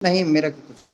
नहीं मेरा कुछ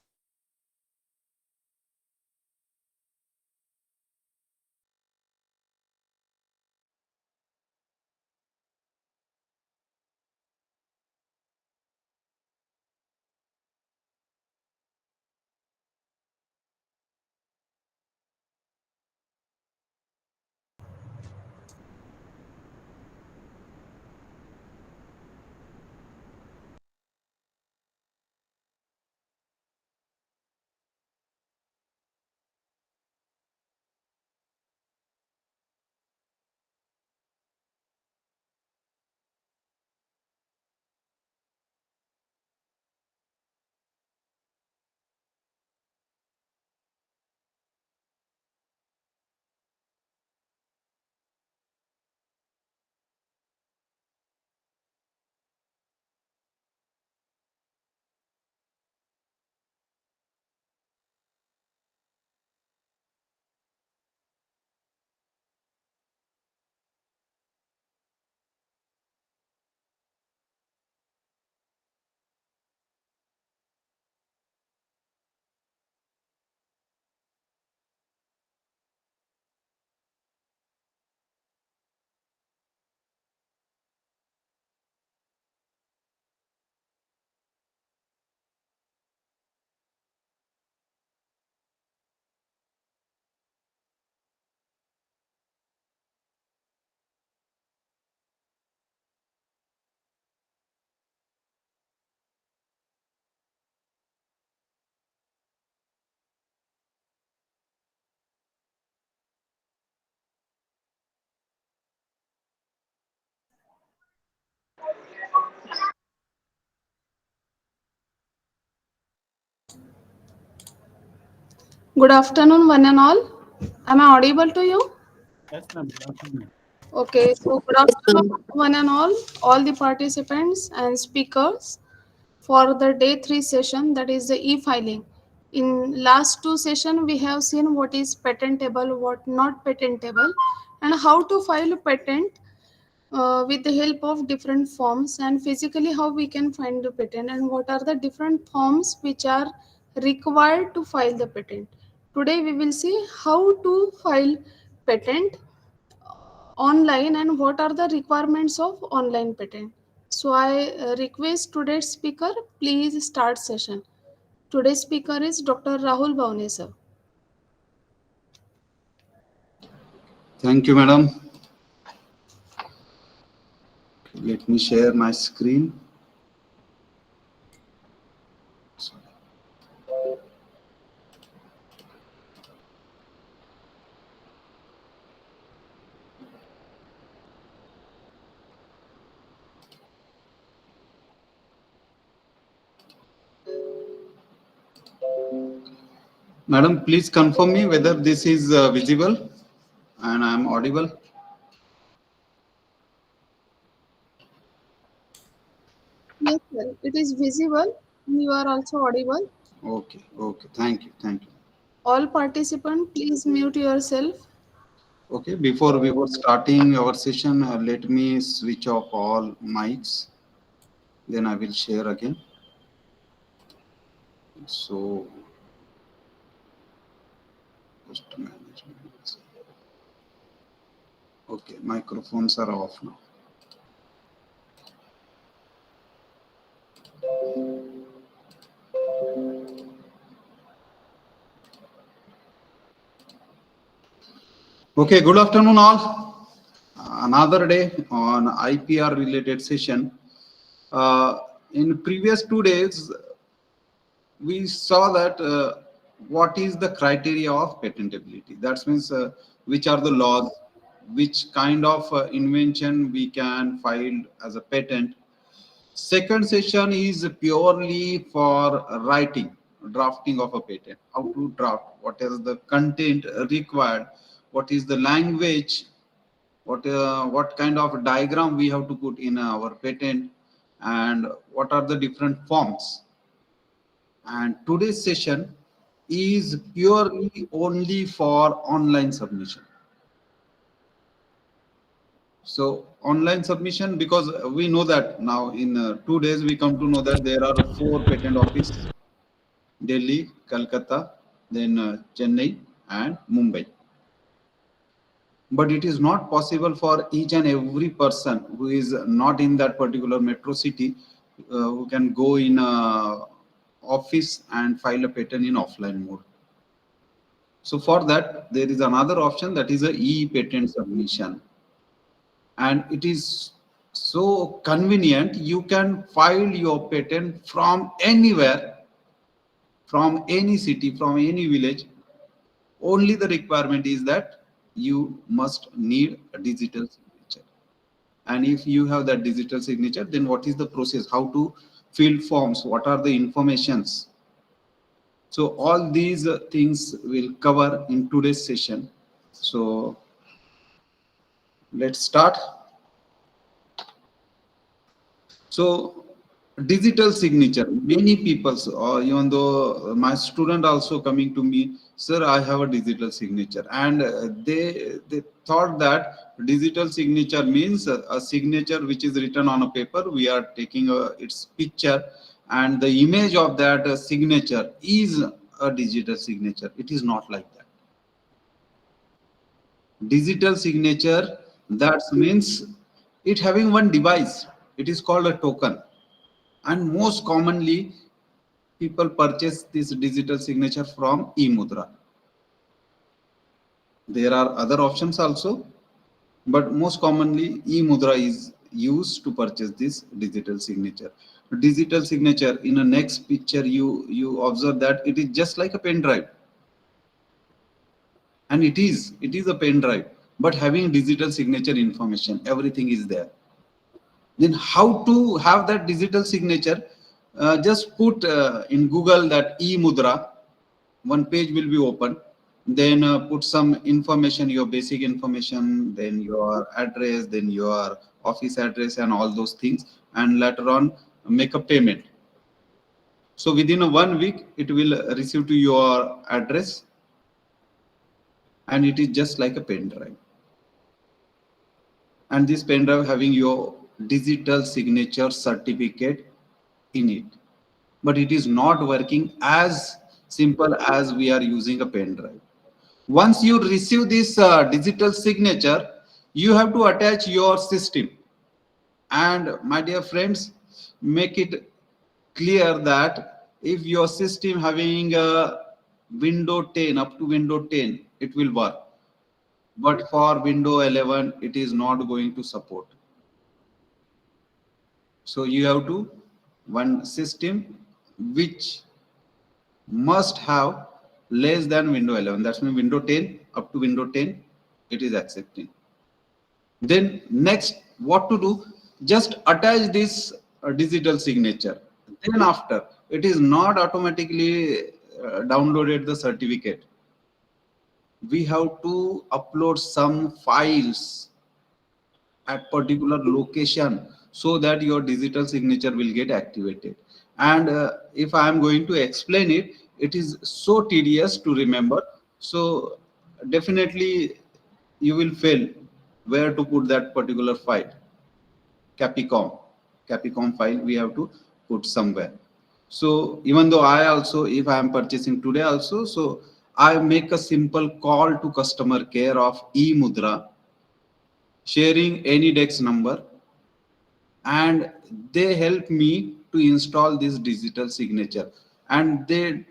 Good afternoon, one and all. Am I audible to you? Yes, ma'am. Good afternoon. Okay, so good afternoon, one and all the participants and speakers for the day 3 session, that is the e-filing. In last two session, we have seen what is patentable, what not patentable, and how to file a patent with the help of different forms, and physically how we can find the patent, and what are the different forms which are required to file the patent. Today we will see how to file patent online and what are the requirements of online patent. So I request today's speaker, please start session. Today's speaker is Dr. Rahul Bawane, sir. Thank you, madam. Let me share my screen. Madam, please confirm me whether this is visible and I am audible. Yes, sir. It is visible. You are also audible. Okay, okay. Thank you, thank you. All participants, please mute yourself. Okay, before starting our session, let me switch off all mics. Then I will share again. So, post management. Okay, microphones are off now. Okay, good afternoon all. Another day on IPR related session. In previous 2 days, we saw that what is the criteria of patentability. That means which are the laws, which kind of invention we can file as a patent. Second session is purely for writing, drafting of a patent. How to draft, what is the content required, what is the language, what kind of diagram we have to put in our patent, and what are the different forms. And today's session is purely only for online submission. So online submission, because we know that now in 2 days we come to know that there are 4 patent office. Delhi, Calcutta, then Chennai and Mumbai. But it is not possible for each and every person who is not in that particular metro city who can go in office and file a patent in offline mode. So for that, there is another option, that is a e-patent submission. And it is so convenient. You can file your patent from anywhere, from any city, from any village. Only the requirement is that you must need a digital signature. And if you have that digital signature, then what is the process, how to fill forms, what are the informations. So all these things will cover in today's session. So let's start. So digital signature, many people, even though my student also coming to me, sir, I have a digital signature, and they thought that digital signature means a signature which is written on a paper. We are taking its picture, and the image of that signature is a digital signature. It is not like that. Digital signature, that means it having one device. It is called a token. And most commonly, people purchase this digital signature from eMudra. There are other options also, but most commonly eMudra is used to purchase this digital signature. Digital signature, in the next picture, you observe that it is just like a pen drive, and it is a pen drive, but having digital signature information, everything is there. Then how to have that digital signature? Just put in Google that eMudra, one page will be open. Then put some information, your basic information, then your address, then your office address and all those things, and later on make a payment. So within a 1 week, it will receive to your address, and it is just like a pen drive. And this pen drive having your digital signature certificate in it. But it is not working as simple as we are using a pen drive. Once you receive this digital signature, you have to attach your system. And my dear friends, make it clear that if your system having a window 10, up to window 10, it will work. But for window 11, it is not going to support. So you have to one system which must have less than window 11. That's mean window 10, up to window 10, it is accepting. Then next, what to do? Just attach this digital signature. Then after, it is not automatically downloaded the certificate. We have to upload some files at particular location so that your digital signature will get activated. And if I am going to explain it, it is so tedious to remember. So definitely you will fail where to put that particular file. Capicom file we have to put somewhere. So even though I also, if I am purchasing today also, so I make a simple call to customer care of eMudra, sharing any dex number, and they help me to install this digital signature, and they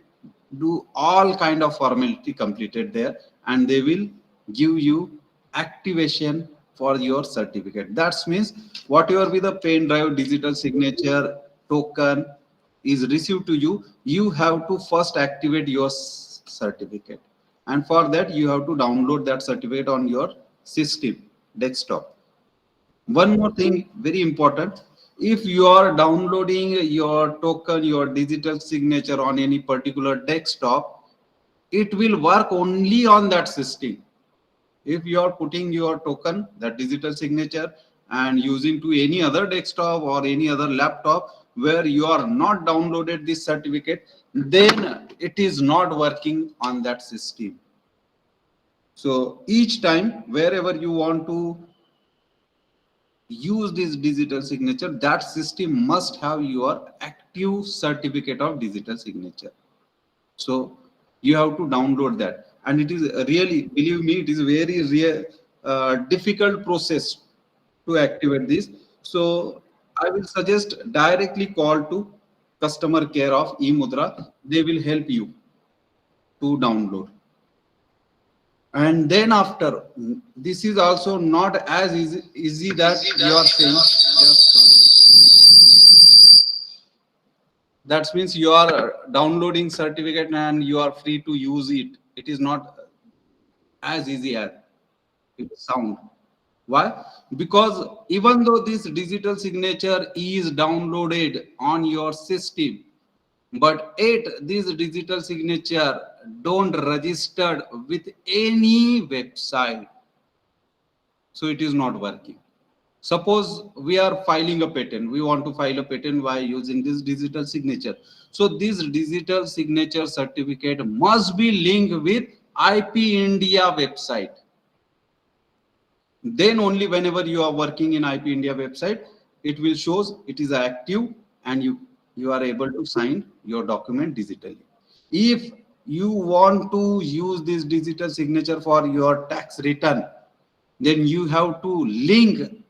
do all kind of formality completed there, and they will give you activation for your certificate. That means whatever be the pen drive digital signature token is received to you, you have to first activate your certificate, and for that you have to download that certificate on your system desktop. One more thing, very important. If you are downloading your token, your digital signature on any particular desktop, it will work only on that system. If you are putting your token, that digital signature, and using to any other desktop or any other laptop where you are not downloaded this certificate, then it is not working on that system. So each time, wherever you want to use this digital signature, that system must have your active certificate of digital signature. So you have to download that, and it is really, believe me, it is very difficult process to activate this. So I will suggest directly call to customer care of eMudra. They will help you to download. And then after, this is also not as easy that you are saying. That means you are downloading certificate and you are free to use it. It is not as easy as it sound. Why? Because even though this digital signature is downloaded on your system, but this digital signature don't registered with any website, so it is not working. Suppose we are filing a patent, we want to file a patent by using this digital signature. So this digital signature certificate must be linked with IP India website. Then only whenever you are working in IP India website, it will shows it is active, and you are able to sign your document digitally. If you want to use this digital signature for your tax return, then you have to link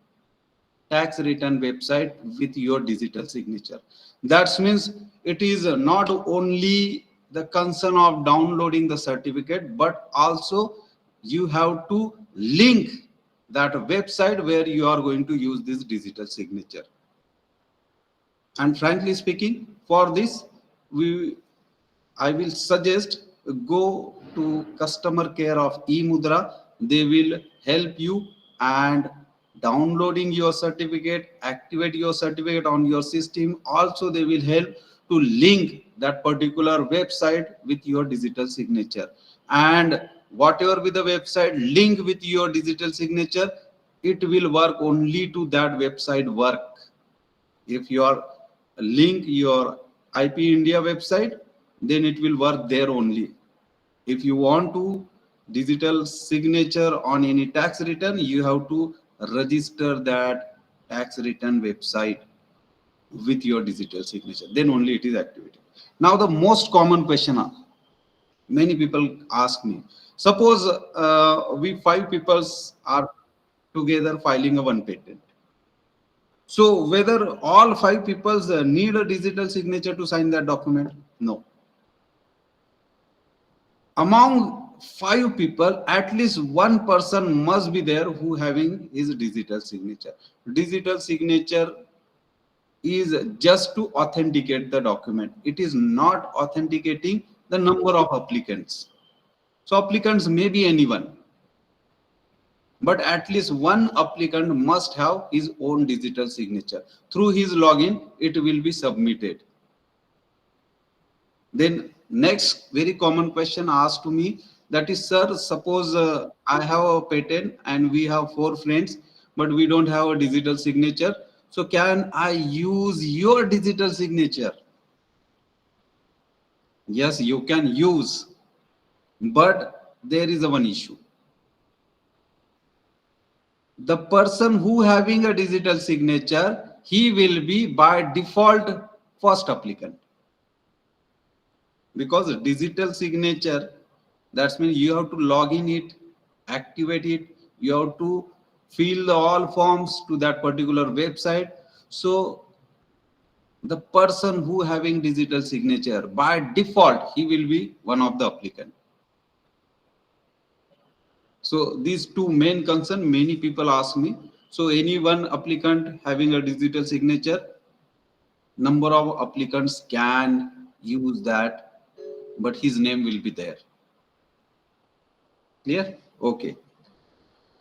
tax return website with your digital signature. That means it is not only the concern of downloading the certificate, but also you have to link that website where you are going to use this digital signature. And frankly speaking, for this, I will suggest go to customer care of eMudra. They will help you and downloading your certificate, activate your certificate on your system. Also, they will help to link that particular website with your digital signature. And whatever with the website link with your digital signature, it will work only to that website work. If you are link your IP India website, then it will work there only. If you want to digital signature on any tax return, you have to register that tax return website with your digital signature. Then only it is activated. Now the most common question many people ask me. Suppose we 5 people are together filing a one patent. So whether all 5 people need a digital signature to sign that document? No. Among 5 people, at least one person must be there who having his digital signature. Digital signature is just to authenticate the document. It is not authenticating the number of applicants. So applicants may be anyone, but at least one applicant must have his own digital signature. Through his login, it will be submitted. Then next very common question asked to me, that is, sir, suppose I have a patent and we have 4 friends, but we don't have a digital signature. So can I use your digital signature? Yes, you can use, but there is one issue. The person who having a digital signature, he will be by default first applicant, because digital signature, that means you have to log in it, activate it, you have to fill all forms to that particular website. So the person who having digital signature, by default he will be one of the applicant. So these two main concern many people ask me. So any one applicant having a digital signature, number of applicants can use that, but his name will be there. Clear? Okay.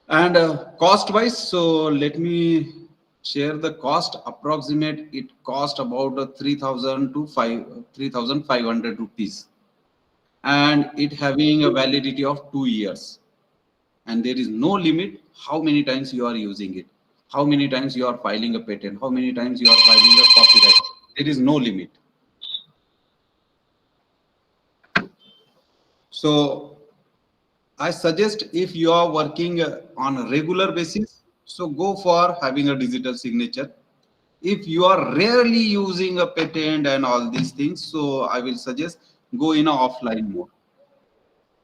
And cost wise, so let me share the cost. Approximate, it cost about 3,000 to 3,500 rupees, and it having a validity of 2 years. And there is no limit how many times you are using it, how many times you are filing a patent, how many times you are filing a copyright. There is no limit. So I suggest, if you are working on a regular basis, so go for having a digital signature. If you are rarely using a patent and all these things, so I will suggest go in a offline mode,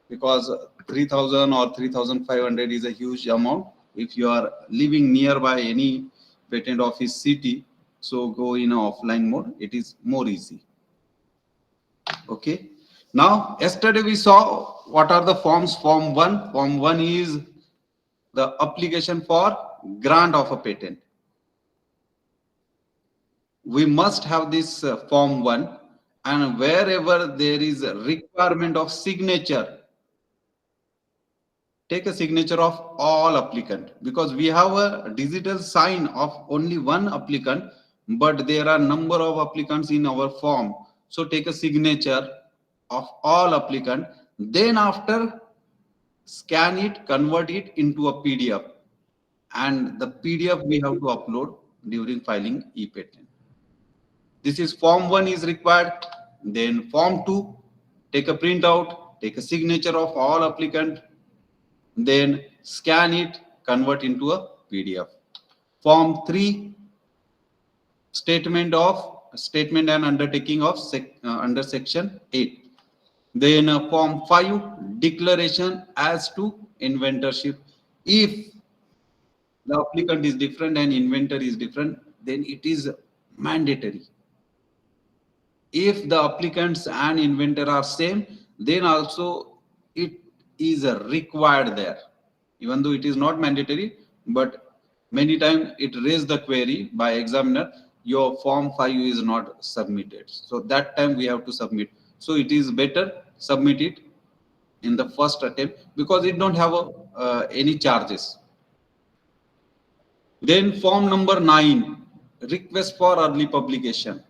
because 3000 or 3500 is a huge amount. If you are living nearby any patent office city, so go in a offline mode, it is more easy. Okay. Now, yesterday we saw what are the forms. Form 1. Form 1 is the application for grant of a patent. We must have this form 1, and wherever there is a requirement of signature, take a signature of all applicant, because we have a digital sign of only one applicant, but there are number of applicants in our form. So take a signature of all applicant, then after scan it, convert it into a PDF, and the PDF we have to upload during filing ePatent. This is form 1 is required. Then form 2, take a printout, take a signature of all applicant, then scan it, convert into a PDF. Form 3, statement and undertaking of under section 8. Then form 5, declaration as to inventorship. If the applicant is different and inventor is different, then it is mandatory. If the applicants and inventor are same, then also it is required there, even though it is not mandatory, but many times it raised the query by examiner, your form 5 is not submitted, so that time we have to submit. So it is better submit it in the first attempt, because it don't have any charges. Then form number 9, request for early publication.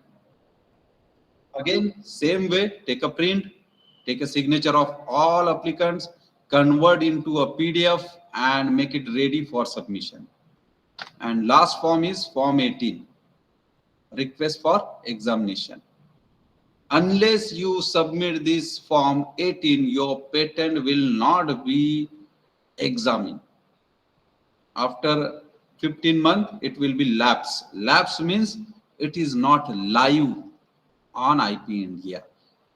Again, same way, take a print, take a signature of all applicants, convert into a PDF and make it ready for submission. And last form is form 18, request for examination. Unless you submit this form 18, your patent will not be examined. After 15 months, it will be lapse. Lapse means it is not live on IP India.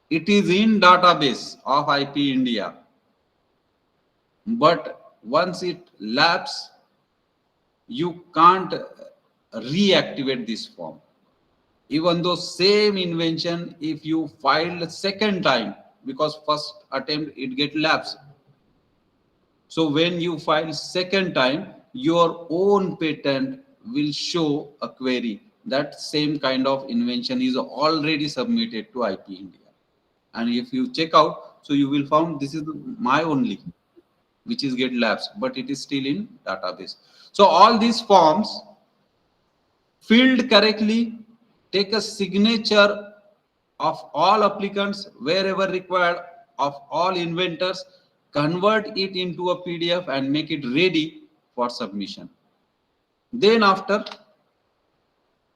It is in database of IP India, but once it lapse, you can't reactivate this form. Even though same invention, if you filed second time, because first attempt it get lapsed. So when you file second time, your own patent will show a query that same kind of invention is already submitted to IP India. And if you check out, so you will found this is my only, which is get lapsed, but it is still in database. So all these forms filled correctly, take a signature of all applicants wherever required, of all inventors, convert it into a PDF and make it ready for submission. Then after,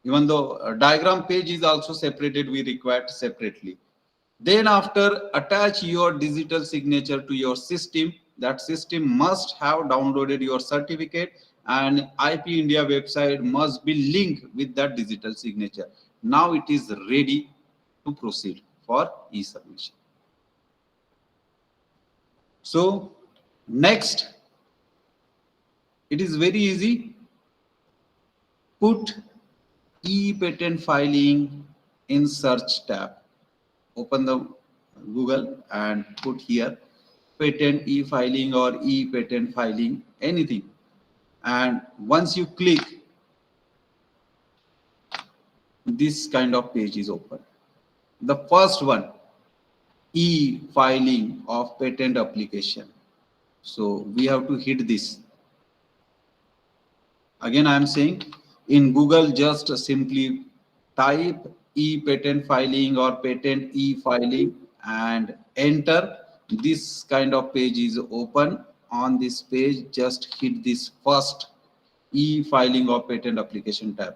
even though a diagram page is also separated, we required separately. Then after, attach your digital signature to your system. That system must have downloaded your certificate, and IP India website must be linked with that digital signature. Now it is ready to proceed for e-submission. So next, it is very easy. Put e-patent filing in search tab. Open the Google and put here patent e-filing or e-patent filing, anything. And once you click, this kind of page is open. The first one, e-filing of patent application. So we have to hit this. Again, I am saying in Google, just simply type e-patent filing or patent e-filing and enter. This kind of page is open. On this page, just hit this first e-filing or patent application tab.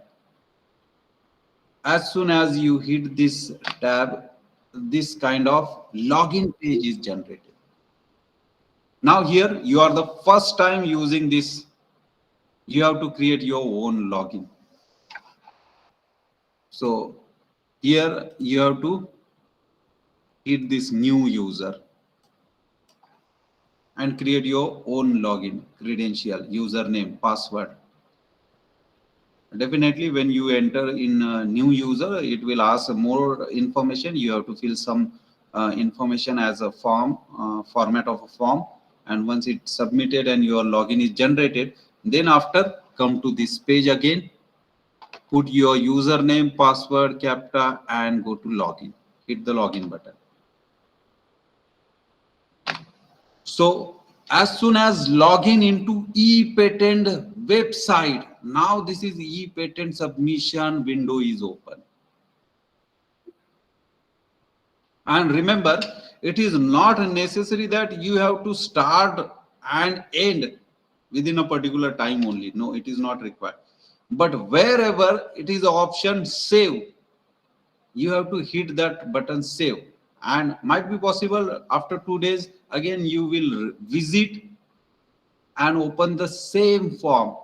As soon as you hit this tab, this kind of login page is generated. Now here you are the first time using this. You have to create your own login. So here you have to hit this new user and create your own login credential, username, password. Definitely, when you enter in a new user, it will ask more information. You have to fill some information as a form, format of a form. And once it's submitted and your login is generated, then after come to this page again, put your username, password, captcha, and go to login. Hit the login button. So as soon as login into ePatent website, now this is ePatent submission window is open. And remember, it is not necessary that you have to start and end within a particular time only. No, it is not required. But wherever it is option save, you have to hit that button save. And might be possible after 2 days, again you will visit and open the same form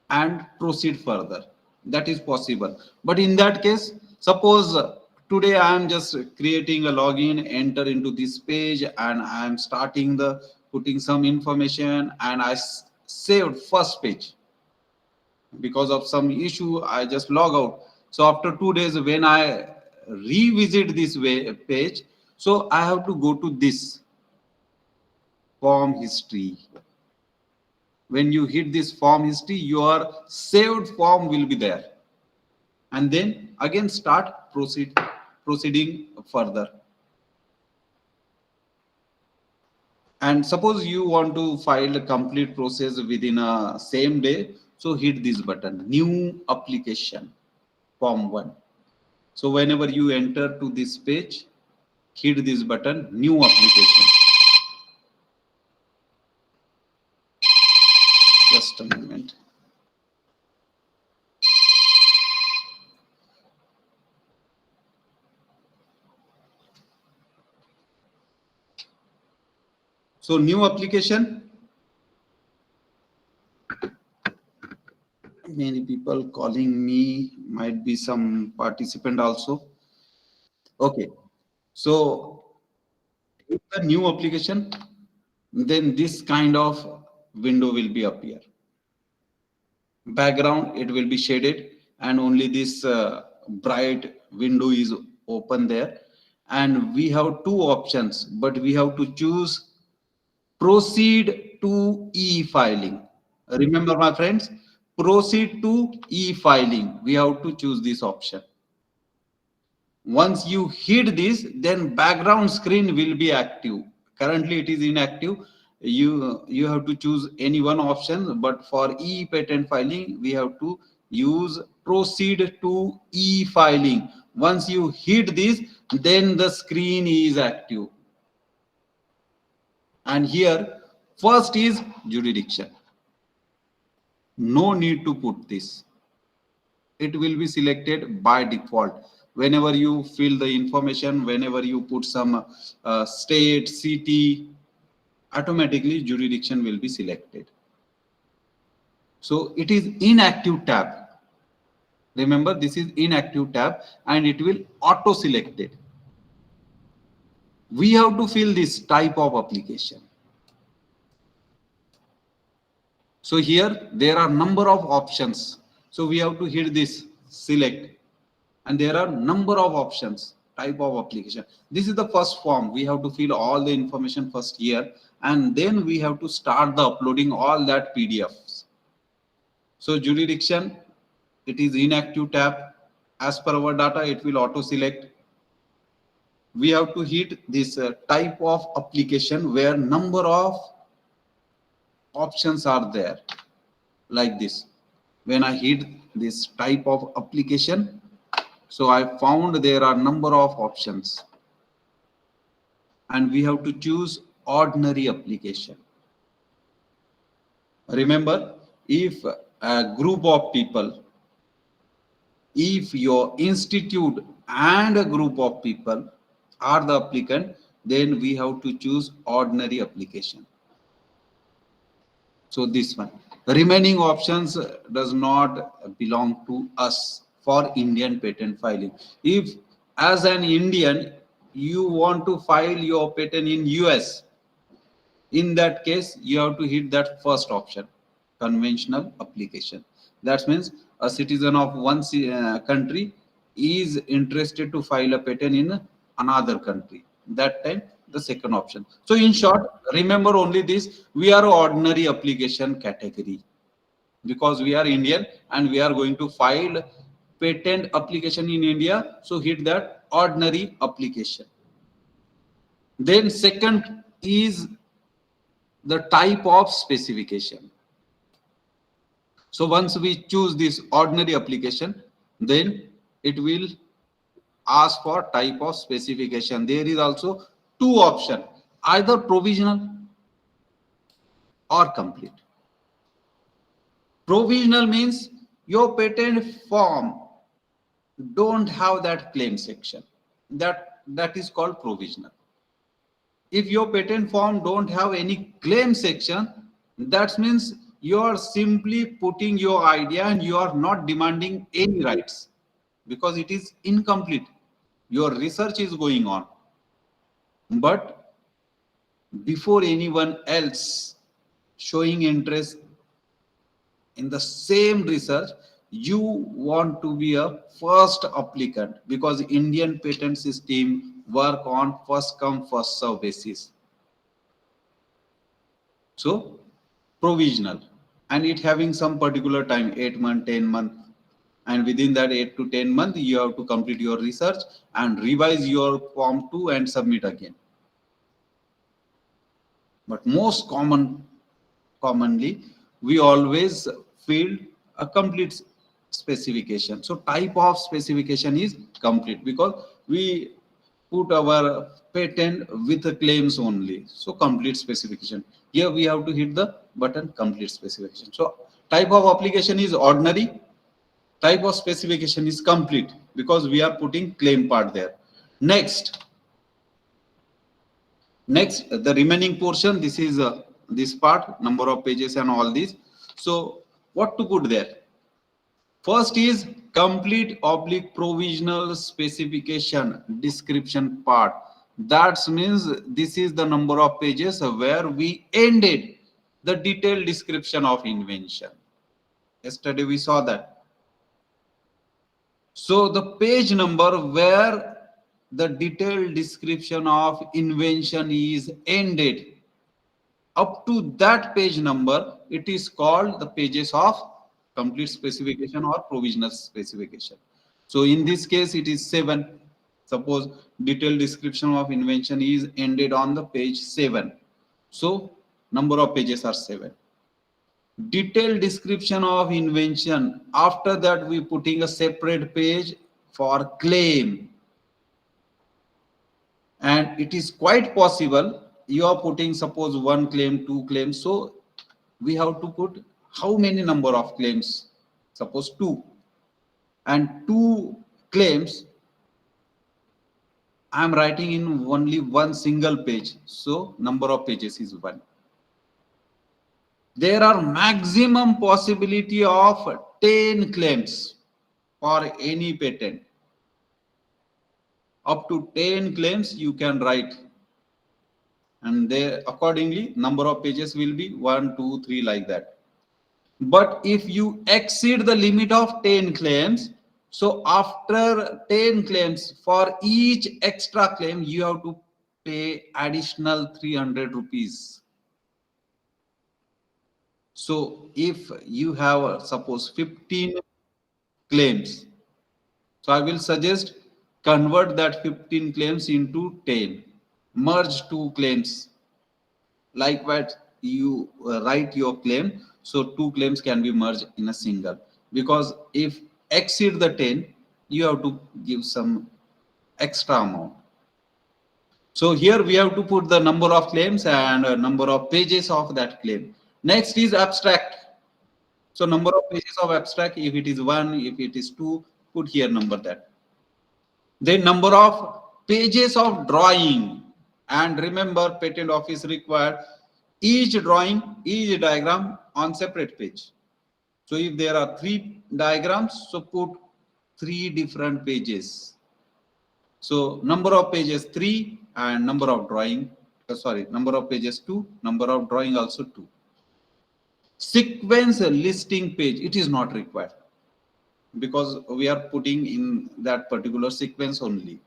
and proceed further. That is possible. But in that case, suppose today I am just creating a login, enter into this page, and I am starting the putting some information, and I saved first page. Because of some issue, I just log out. So after 2 days, when I revisit this page, so I have to go to this form history. When you hit this form history, your saved form will be there, and then again start proceeding further. And suppose you want to file a complete process within a same day, so hit this button, new application, form 1. So whenever you enter to this page, hit this button, new application. Just a moment. So new application, many people calling me, might be some participant also. Okay, so if the new application, then this kind of window will be appear. Background, it will be shaded, and only this bright window is open there. And we have two options, but we have to choose proceed to e-filing. Remember, my friends, proceed to e-filing. We have to choose this option. Once you hit this, then background screen will be active. Currently it is inactive. You have to choose any one option, but for e-patent filing we have to use proceed to e-filing. Once you hit this, then the screen is active. And here first is jurisdiction. No need to put this. It will be selected by default. Whenever you fill the information, whenever you put some state, city, automatically jurisdiction will be selected. So it is inactive tab. Remember, this is inactive tab, and it will auto selected. We have to fill this type of application. So here there are number of options. So we have to hit this select, and there are number of options, type of application. This is the first form. We have to fill all the information first here, and then we have to start the uploading all that PDFs. So jurisdiction, it is inactive tab. As per our data, it will auto select. We have to hit this type of application where number of options are there, like this. When I hit this type of application, so I found there are number of options, and we have to choose ordinary application. Remember, if a group of people, if your institute and a group of people are the applicant, then we have to choose ordinary application. So this one, the remaining options does not belong to us for Indian patent filing. If as an Indian, you want to file your patent in US. In that case, you have to hit that first option, conventional application. That means a citizen of one country is interested to file a patent in another country. That time, the second option. So in short, remember only this: we are ordinary application category because we are Indian and we are going to file patent application in India. So hit that ordinary application. Then second is the type of specification. So once we choose this ordinary application, then it will ask for type of specification. There is also two options, either provisional or complete. Provisional means your patent form don't have that claim section. That is called provisional. If your patent form don't have any claim section, that means you are simply putting your idea and you are not demanding any rights because it is incomplete. Your research is going on, but before anyone else showing interest in the same research, you want to be a first applicant because Indian patent system work on first come first serve basis. So provisional, and it having some particular time, 8 month, 10 month, and within that 8 to 10 month you have to complete your research and revise your form 2 and submit again. But most commonly we always fill a complete specification. So type of specification is complete because we put our patent with the claims only. So complete specification. Here we have to hit the button complete specification. So type of application is ordinary, type of specification is complete because we are putting claim part there. Next, the remaining portion, this is this part, number of pages and all these. So what to put there? First is complete oblique provisional specification description part. That means this is the number of pages where we ended the detailed description of invention. Yesterday we saw that. So the page number where the detailed description of invention is ended, up to that page number, it is called the pages of complete specification or provisional specification. So in this case, it is 7. Suppose detailed description of invention is ended on the page 7. So number of pages are 7. Detailed description of invention. After that, we putting a separate page for claim. And it is quite possible you are putting suppose 1 claim, 2 claims. So we have to put how many number of claims? Suppose 2. And 2 claims I am writing in only one single page. So number of pages is 1. There are maximum possibility of 10 claims for any patent. Up to 10 claims you can write, and there accordingly number of pages will be 1, 2, 3 like that. But if you exceed the limit of 10 claims, so after 10 claims, for each extra claim you have to pay additional 300 rupees. So if you have suppose 15 claims, so I will suggest convert that 15 claims into 10, merge 2 claims. Likewise, you write your claim, so 2 claims can be merged in a single. Because if exceed the 10, you have to give some extra amount. So here we have to put the number of claims and number of pages of that claim. Next is abstract. So number of pages of abstract, if it is 1, if it is 2, put here number that. Then number of pages of drawing. And remember, patent office required each drawing, each diagram on separate page. So if there are 3 diagrams, so put 3 different pages. So number of pages 3 and number of drawing, sorry, number of pages 2, number of drawing also 2. Sequence listing page, it is not required because we are putting in that particular sequence only.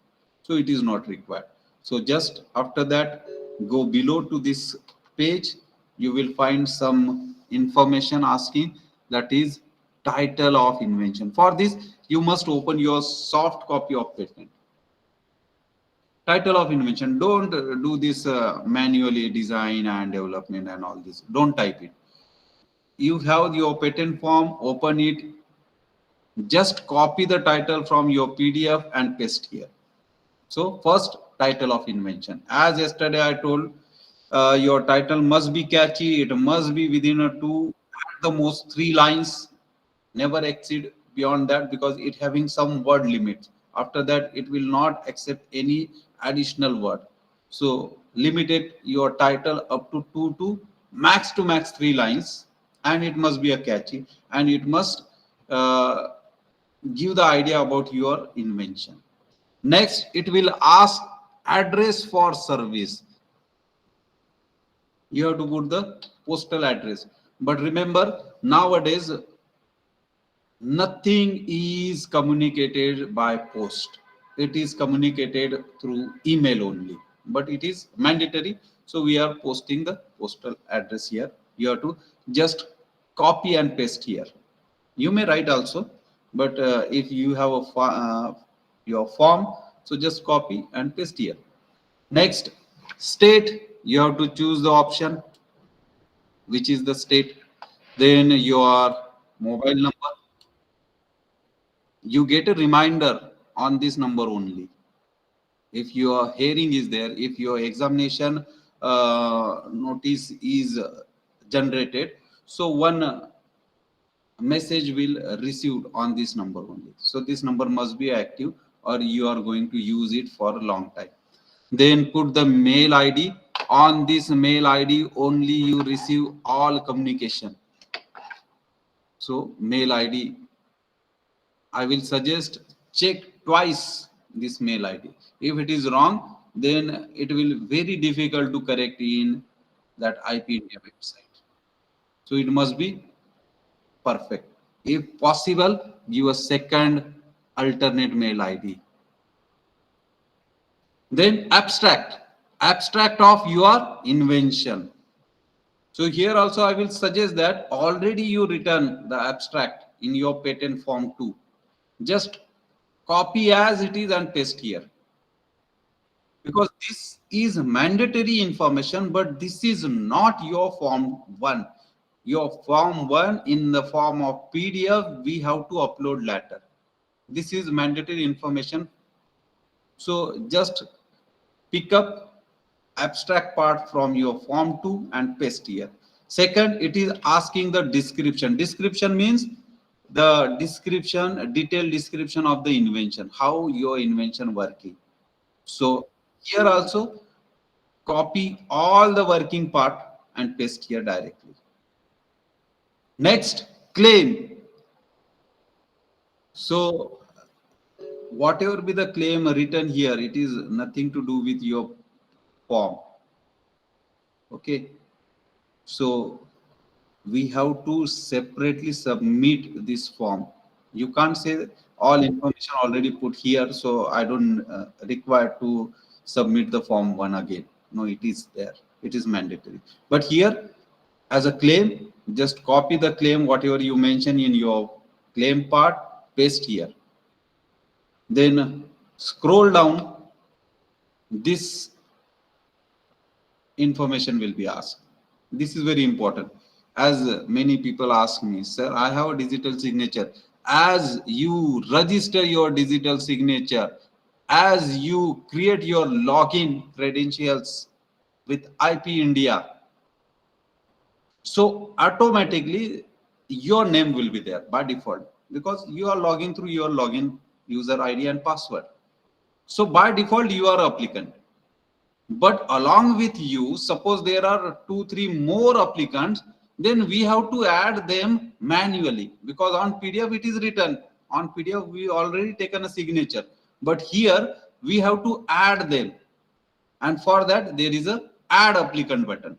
So it is not required. So just after that, go below to this page, you will find some information asking, that is title of invention. For this, you must open your soft copy of patent. Title of invention, don't do this manually design and development and all this. Don't type it. You have your patent form, open it, just copy the title from your PDF and paste here. So first, title of invention. As yesterday I told, your title must be catchy. It must be within a 2, at the most 3 lines. Never exceed beyond that, because it having some word limits. After that, it will not accept any additional word. So limited your title up to 2 to max 3 lines, and it must be a catchy, and it must uh, give the idea about your invention. Next, it will ask address for service. You have to put the postal address. But remember, nowadays, nothing is communicated by post. It is communicated through email only. But it is mandatory. So we are posting the postal address here. You have to just copy and paste here. You may write also, but if you have a your form, so just copy and paste here. Next, state, you have to choose the option which is the state. Then your mobile number, you get a reminder on this number only. If your hearing is there, if your examination notice is generated, so one message will received on this number only. So this number must be active, or you are going to use it for a long time. Then put the mail ID. On this mail ID only you receive all communication. So mail ID, I will suggest check twice this mail ID. If it is wrong, then it will very difficult to correct in that IP India website. So it must be perfect. If possible, give a second alternate mail ID. Then abstract of your invention. So here also I will suggest that already you written the abstract in your patent form 2. Just copy as it is and paste here. Because this is mandatory information, but this is not your form 1. Your form 1 in the form of PDF, we have to upload later. This is mandatory information. So just pick up abstract part from your form 2 and paste here. Second, it is asking the description. Description means the description, detailed description of the invention, how your invention working. So here also copy all the working part and paste here directly. Next, claim. So whatever be the claim written here, it is nothing to do with your form. Okay. So we have to separately submit this form. You can't say all information already put here, so I don't require to submit the form 1 again. No, it is there. It is mandatory. But here, as a claim, just copy the claim, whatever you mention in your claim part, paste here. Then scroll down. This information will be asked. This is very important. As many people ask me, sir, I have a digital signature. As you register your digital signature, as you create your login credentials with IP India, so automatically your name will be there by default, because you are logging through your login user ID and password. So by default you are applicant. But along with you, suppose there are 2-3 more applicants, then we have to add them manually, because on PDF it is written. On PDF we already taken a signature, but here we have to add them, and for that there is a add applicant button.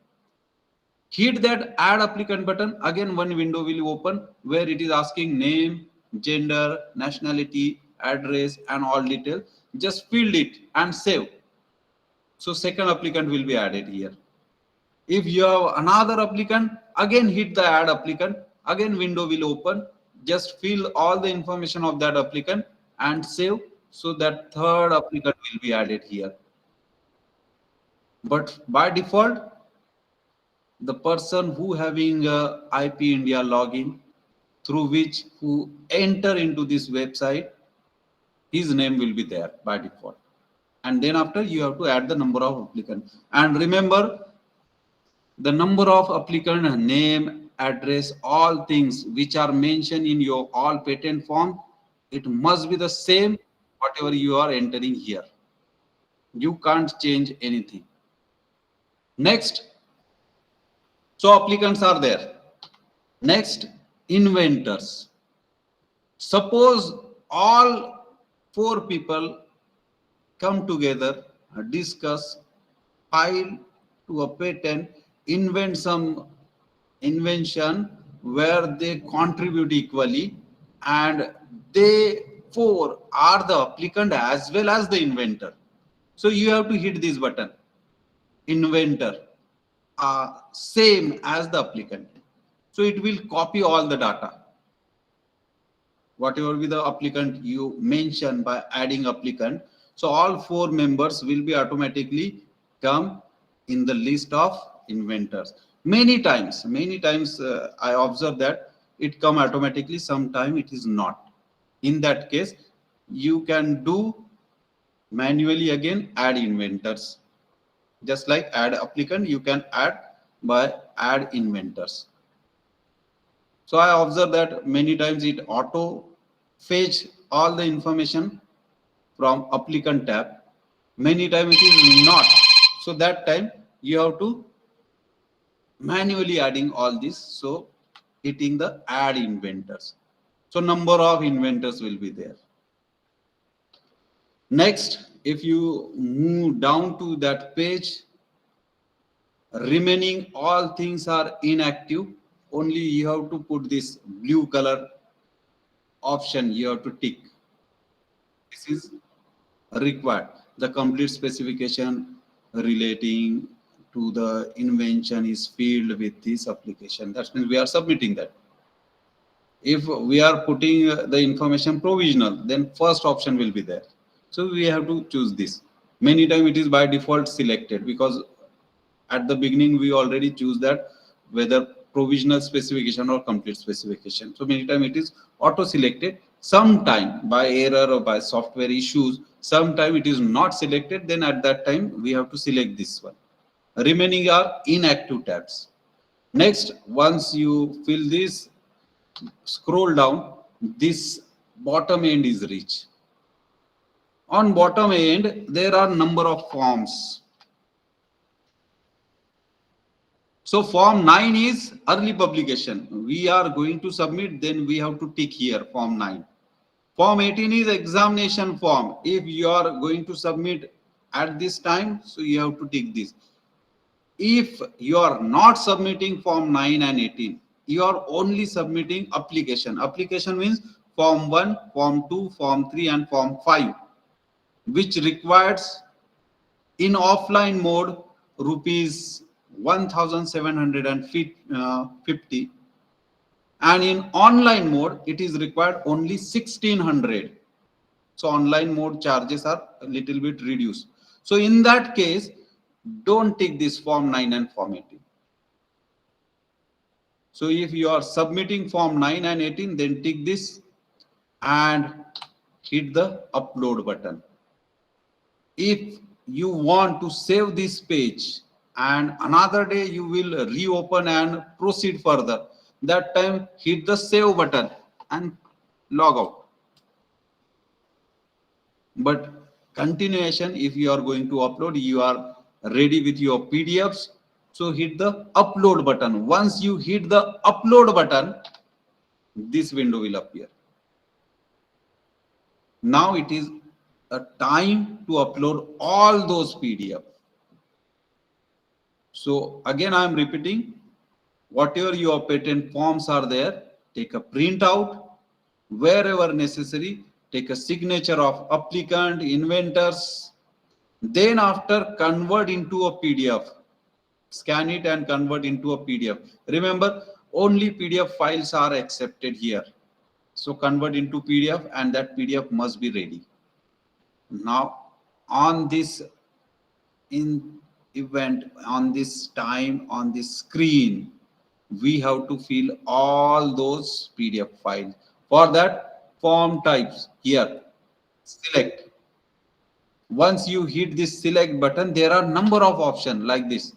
Hit that add applicant button, again one window will open where it is asking name, gender, nationality, address and all details. Just fill it and save. So second applicant will be added here. If you have another applicant, again hit the add applicant, again window will open. Just fill all the information of that applicant and save. So that third applicant will be added here. But by default, the person who having a IP India login through which who enter into this website, his name will be there by default. And then after you have to add the number of applicants. And remember, the number of applicant, name, address, all things which are mentioned in your all patent form, it must be the same whatever you are entering here. You can't change anything. Next, so applicants are there. Next, inventors. Suppose all four people come together, discuss, file to a patent, invent some invention where they contribute equally, and they four are the applicant as well as the inventor. So you have to hit this button, inventor, same as the applicant. So it will copy all the data. Whatever be the applicant you mention by adding applicant. So all four members will be automatically come in the list of inventors. Many times I observe that it come automatically, sometime it is not. In that case, you can do manually again add inventors. Just like add applicant, you can add by add inventors. So I observe that many times it auto fetch all the information from applicant tab. Many times it is not. So that time you have to manually adding all this. So hitting the add inventors. So number of inventors will be there. Next, if you move down to that page, remaining all things are inactive. Only you have to put this blue color option, you have to tick. This is required. The complete specification relating to the invention is filled with this application. That means we are submitting that. If we are putting the information provisional, then first option will be there. So we have to choose this. Many times it is by default selected, because at the beginning we already choose that whether provisional specification or complete specification. So many times it is auto selected. Sometime by error or by software issues, sometime it is not selected. Then at that time we have to select this one. Remaining are inactive tabs. Next, once you fill this, scroll down, this bottom end is reached. On bottom end there are number of forms. So form 9 is early publication. We are going to submit, then we have to tick here form 9. Form 18 is examination form. If you are going to submit at this time, so you have to tick this. If you are not submitting form 9 and 18, you are only submitting application. Application means form 1, form 2, form 3 and form 5, which requires in offline mode rupees 1750, and in online mode it is required only 1600. So online mode charges are a little bit reduced. So in that case, don't take this form 9 and form 18. So if you are submitting form 9 and 18, then tick this and hit the upload button. If you want to save this page and another day you will reopen and proceed further, that time hit the save button and log out. But continuation, if you are going to upload, you are ready with your PDFs, so hit the upload button. Once you hit the upload button, this window will appear. Now it is a time to upload all those PDF. So again, I am repeating, whatever your patent forms are there, take a printout, wherever necessary, take a signature of applicant, inventors, then after convert into a PDF, scan it and convert into a PDF. Remember, only PDF files are accepted here. So convert into PDF and that PDF must be ready. Now on this in event, on this time, on this screen, we have to fill all those PDF files. For that, form types here, select. Once you hit this select button, there are number of options like this.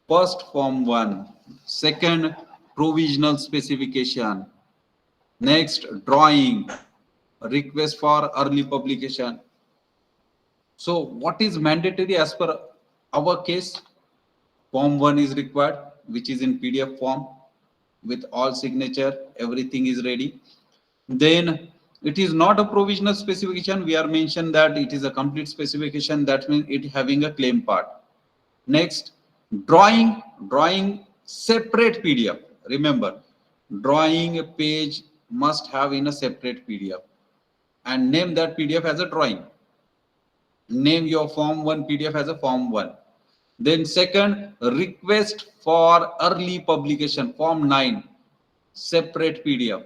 First, form 1. Second, provisional specification. Next, drawing. Request for early publication. So what is mandatory as per our case? Form 1 is required, which is in PDF form with all signature, everything is ready. Then it is not a provisional specification. We are mentioned that it is a complete specification. That means it having a claim part. Next, drawing separate PDF. Remember, drawing page must have in a separate PDF and name that PDF as a drawing. Name your form 1 PDF as a form 1. Then second, request for early publication, form 9, separate PDF.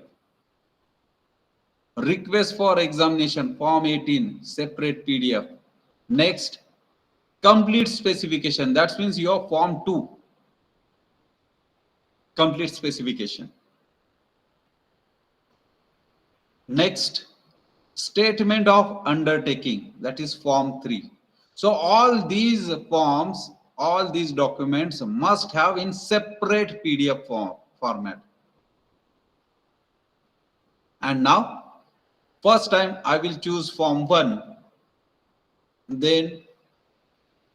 Request for examination, form 18, separate PDF. Next, complete specification. That means your form 2, complete specification. Next, statement of undertaking, that is form 3. So all these forms, all these documents must have in separate PDF format. And now, first time I will choose form 1, then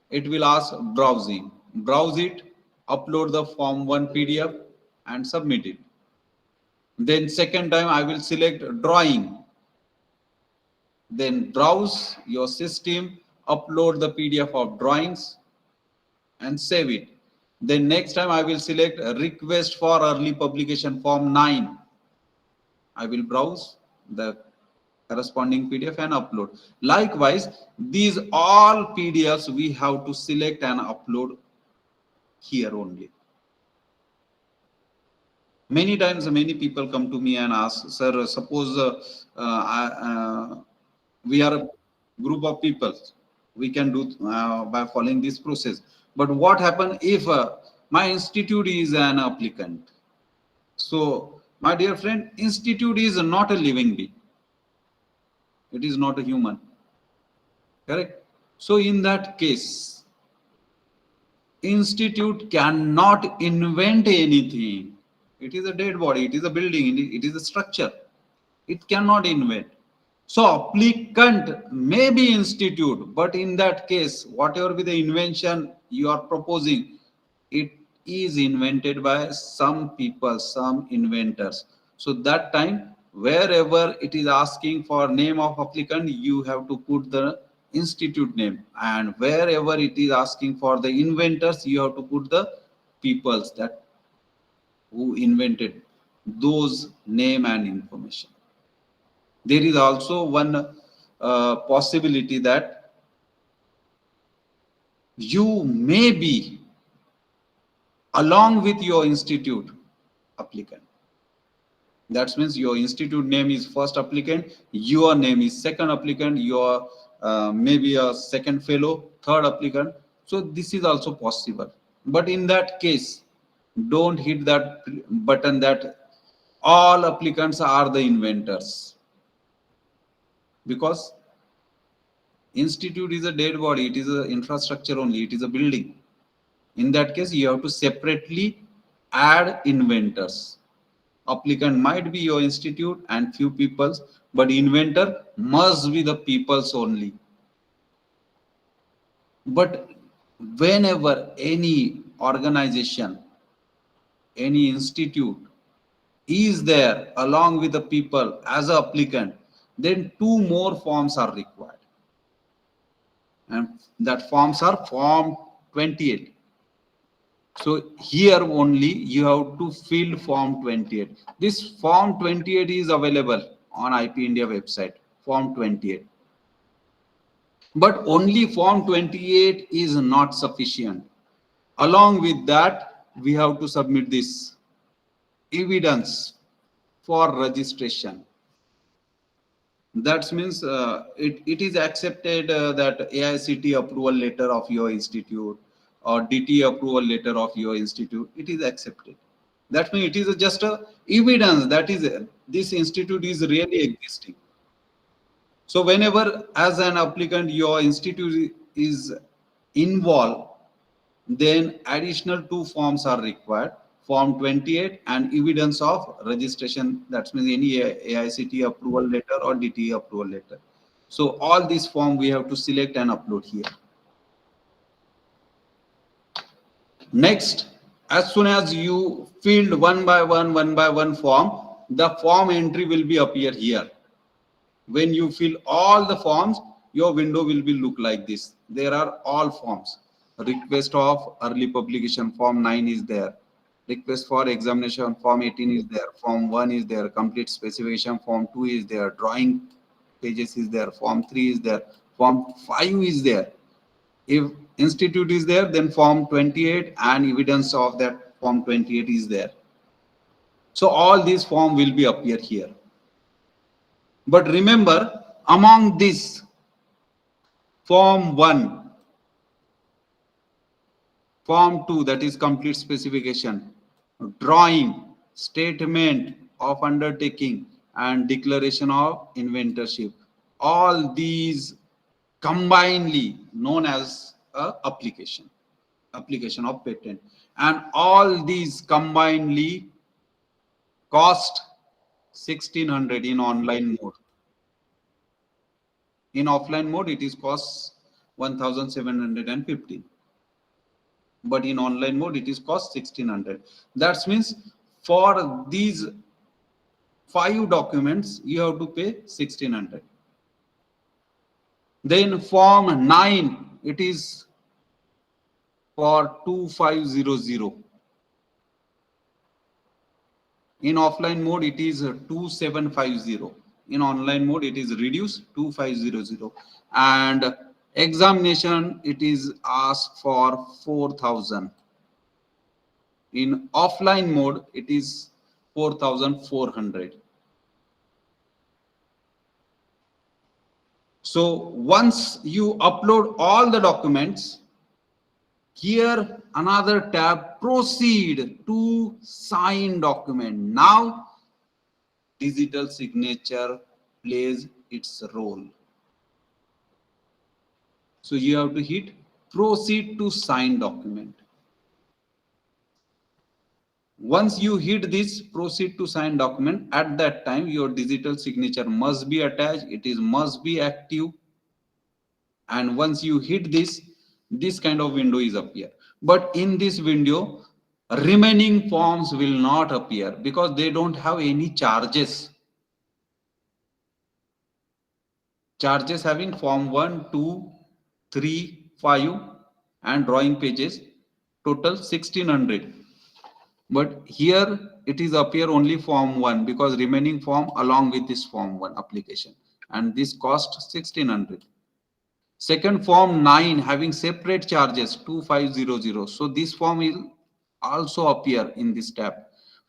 it will ask browsing. Browse it, upload the form 1 PDF and submit it. Then second time I will select drawing. Then browse your system, upload the PDF of drawings and save it. Then next time I will select request for early publication, form 9. I will browse the corresponding PDF and upload. Likewise, these all PDFs we have to select and upload here only. Many times, many people come to me and ask, sir, suppose we are a group of people, we can do by following this process. But what happens if my institute is an applicant? So, my dear friend, institute is not a living being. It is not a human. Correct? So, in that case, institute cannot invent anything. It is a dead body. It is a building. It is a structure. It cannot invent. So applicant may be institute, but in that case, whatever be the invention you are proposing, it is invented by some people, some inventors. So that time, wherever it is asking for name of applicant, you have to put the institute name, and wherever it is asking for the inventors, you have to put the peoples that who invented those name and information. There is also one possibility that you may be along with your institute applicant. That means your institute name is first applicant, your name is second applicant, your maybe a second fellow, third applicant. So this is also possible. But in that case, don't hit that button that all applicants are the inventors, because institute is a dead body. It is an infrastructure only. It is a building. In that case, you have to separately add inventors. Applicant might be your institute and few peoples, but inventor must be the peoples only. But whenever any organization, any institute is there along with the people as an applicant, then two more forms are required, and that forms are form 28. So here only you have to fill form 28. This form 28 is available on IP India website, form 28. But only form 28 is not sufficient. Along with that, we have to submit this evidence for registration. That means it is accepted that AICT approval letter of your institute or DT approval letter of your institute, it is accepted. That means it is just a evidence that is this institute is really existing. So whenever as an applicant your institute is involved, then additional two forms are required, form 28 and evidence of registration. That means any AICT approval letter or DT approval letter. So all these form we have to select and upload here. Next, as soon as you filled one by one form, the form entry will be appear here. When you fill all the forms, your window will be look like this. There are all forms. Request of early publication form 9 is there. Request for examination form 18 is there. Form 1 is there. Complete specification form 2 is there. Drawing pages is there. Form 3 is there. Form 5 is there. If institute is there, then form 28 and evidence of that form 28 is there. So all these form will be appear here. But remember, among this form 1, form 2, that is complete specification, drawing, statement of undertaking and declaration of inventorship, all these combinedly known as a application of patent, and all these combinedly cost 1600 in online mode. In offline mode, it is cost 1715. But in online mode, it is cost 1600. That means for these 5 documents, you have to pay 1600. Then form 9, it is for 2500. In offline mode, it is 2750. In online mode, it is reduced 2500. And examination, it is asked for 4000. In offline mode, it is 4400. So once you upload all the documents, here another tab, proceed to sign document. Now digital signature plays its role. So you have to hit proceed to sign document. Once you hit this proceed to sign document, at that time your digital signature must be attached, must be active. And once you hit this kind of window is appear. But in this window, remaining forms will not appear because they don't have any charges. Charges having form 1, 2, 3, 5 and drawing pages, total 1600. But here it is appear only form 1 because remaining form along with this form 1 application, and this cost 1600. Second form 9 having separate charges 2500. So this form will also appear in this tab.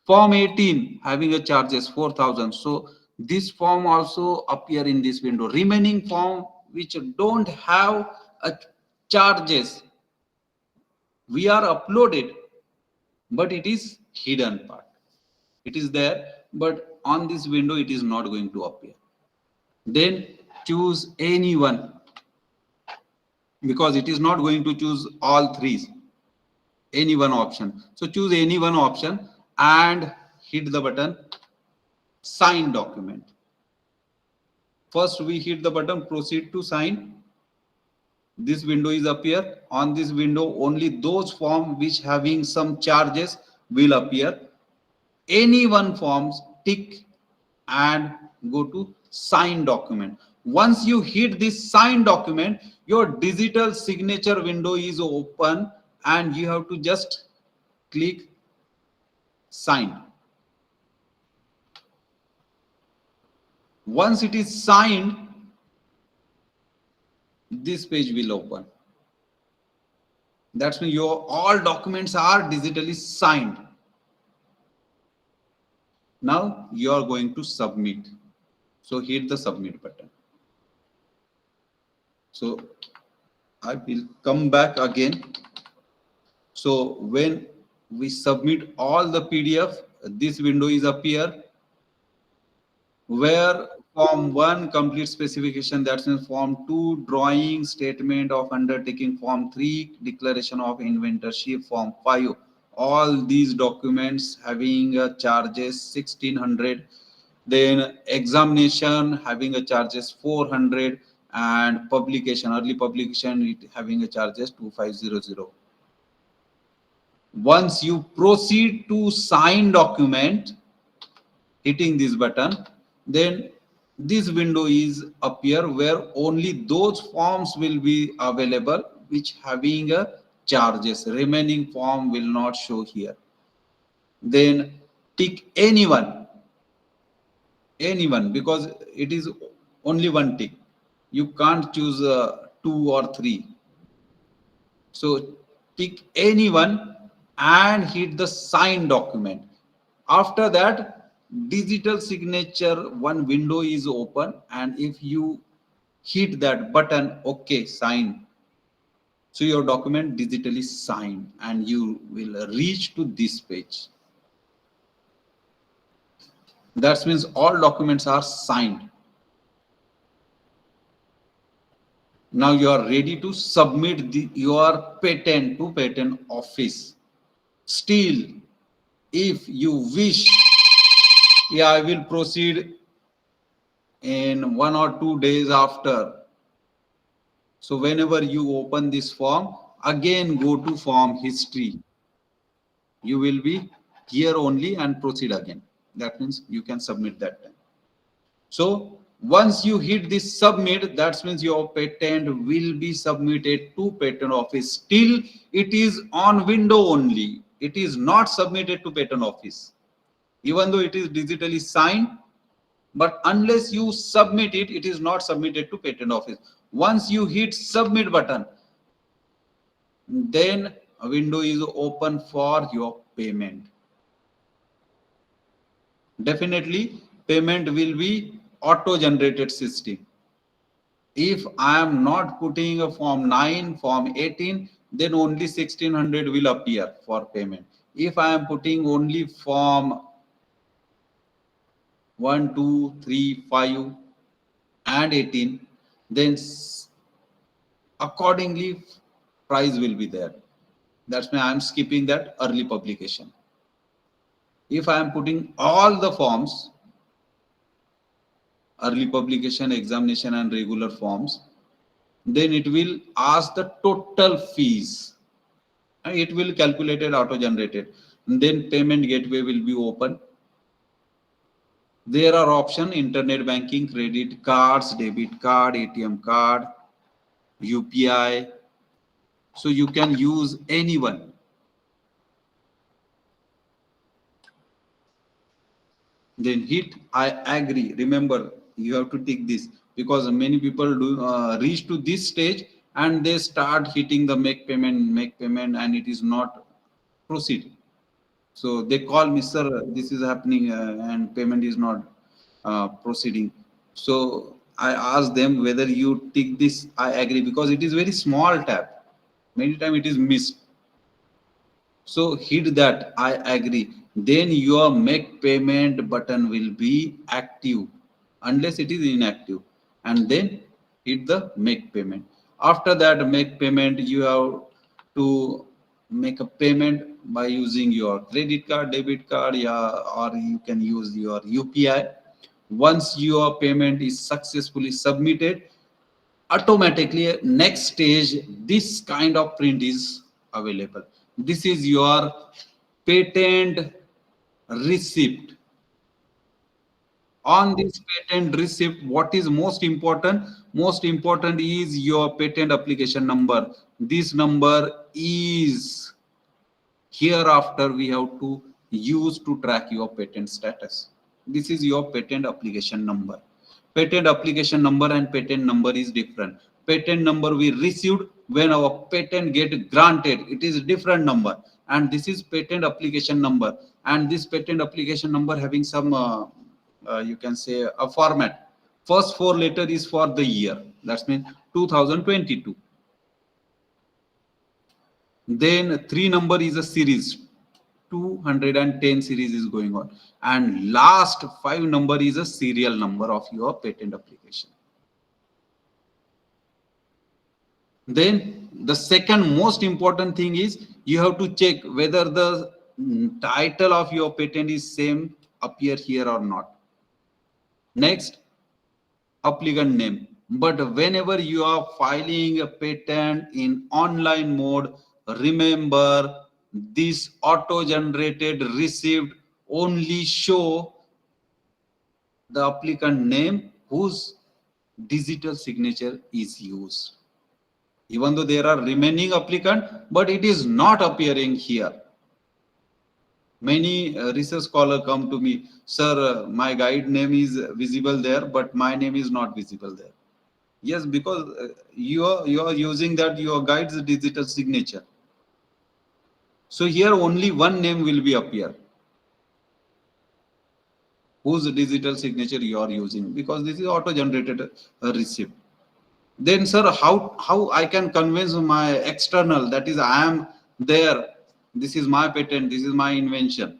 Form 18 having a charges 4000. So this form also appear in this window. Remaining form which don't have a charges, we are uploaded, but it is hidden part. It is there, but on this window it is not going to appear. Then choose any one, because it is not going to choose all three, any one option. So choose any one option and hit the button sign document. First we hit the button proceed to sign. This window is appear. On this window only those forms which having some charges will appear. Any one forms tick and go to sign document. Once you hit this sign document, your digital signature window is open and you have to just click sign. Once it is signed, this page will open. That's when your all documents are digitally signed. Now you are going to submit. So hit the submit button. So I will come back again. So when we submit all the PDF, this window is appear where form 1 complete specification, that's in form 2 drawing statement of undertaking, form 3 declaration of inventorship, form 5 all these documents having a charges 1600, then examination having a charges 400, and publication early publication it having a charges 2500. Once you proceed to sign document, hitting this button, then this window is appear where only those forms will be available which having a charges. Remaining form will not show here. Then tick anyone because it is only one tick. You can't choose two or three. So tick anyone and hit the sign document. After that, digital signature one window is open, and if you hit that button, okay, sign. So your document digitally signed and you will reach to this page. That means all documents are signed. Now you are ready to submit your patent to patent office. Still, if you wish, yeah, I will proceed in 1 or 2 days after. So whenever you open this form, again go to form history. You will be here only and proceed again. That means you can submit that time. So once you hit this submit, that means your patent will be submitted to patent office. Still, it is on window only. It is not submitted to patent office. Even though it is digitally signed, but unless you submit it, it is not submitted to patent office. Once you hit submit button, then a window is open for your payment. Definitely payment will be auto generated system. If I am not putting a form 9 form 18, then only 1600 will appear for payment. If I am putting only form 1 2 3 5 and 18, then accordingly price will be there. That's why I am skipping that early publication. If I am putting all the forms, early publication, examination and regular forms, then it will ask the total fees and it will calculate it auto generated. Then payment gateway will be open. There are options: internet banking, credit cards, debit card, ATM card, UPI. So you can use anyone. Then hit I agree. Remember, you have to tick this because many people do reach to this stage and they start hitting the make payment, and it is not proceed. So they call me, sir, this is happening and payment is not proceeding. So I ask them whether you tick this I agree because it is very small tab. Many times it is missed. So hit that I agree. Then your make payment button will be active unless it is inactive. And then hit the make payment. After that make payment, you have to make a payment by using your credit card, debit card, yeah, or you can use your UPI. Once your payment is successfully submitted, automatically next stage this kind of print is available. This is your patent receipt. On this patent receipt, what is most important? Most important is your patent application number. This number is hereafter we have to use to track your patent status. This is your patent application number. Patent application number and patent number is different. Patent number we received when our patent get granted, it is different number, and this is patent application number. And this patent application number having some you can say a format. First four letter is for the year, that means 2022. Then three number is a series, 210 series is going on, and last five number is a serial number of your patent application. Then the second most important thing is you have to check whether the title of your patent is same appear here or not. Next, applicant name. But whenever you are filing a patent in online mode, remember this auto generated receipt only show the applicant name whose digital signature is used. Even though there are remaining applicant, but it is not appearing here. Many research scholar come to me, sir, my guide name is visible there, but my name is not visible there. Yes, because you are using that your guide's digital signature. So here only one name will be appear, whose digital signature you are using, because this is auto generated receipt. Then sir, how I can convince my external, that is I am there, this is my patent, this is my invention.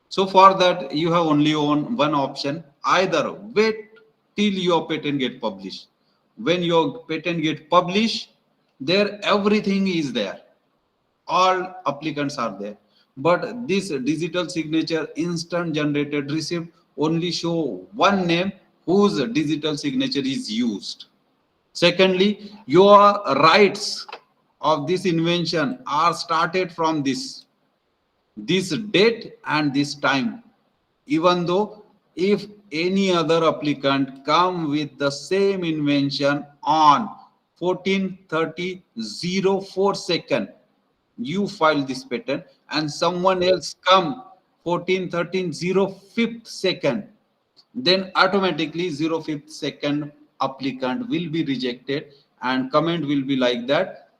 So for that you have only one option, either wait till your patent get published. When your patent get published, there everything is there, all applicants are there, but this digital signature instant generated receipt only show one name whose digital signature is used. Secondly, your rights of this invention are started from this date and this time. Even though if any other applicant come with the same invention on 14:30:04 you file this patent, and someone else come 14:13:05, then automatically 05th applicant will be rejected, and comment will be like that,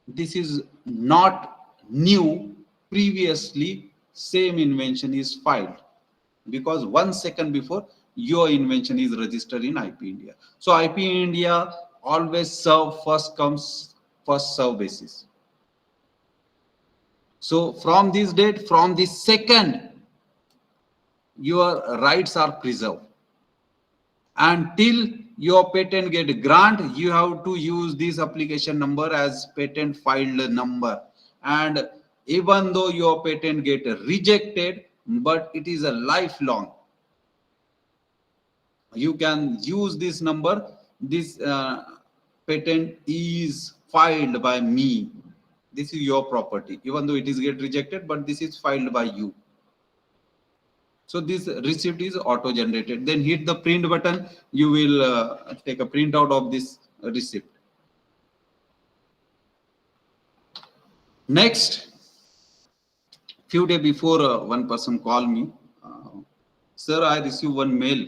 this is not new, previously same invention is filed, because 1 second before your invention is registered in IP India. So IP India always serve first comes first serve basis. So from this date, from this second, your rights are preserved. Until your patent get grant, you have to use this application number as patent filed number. And even though your patent get rejected, but it is a lifelong, you can use this number. This patent is filed by me. This is your property. Even though it is get rejected, but this is filed by you. So this receipt is auto generated. Then hit the print button. You will take a printout of this receipt. Next, few days before, one person called me, sir, I received one mail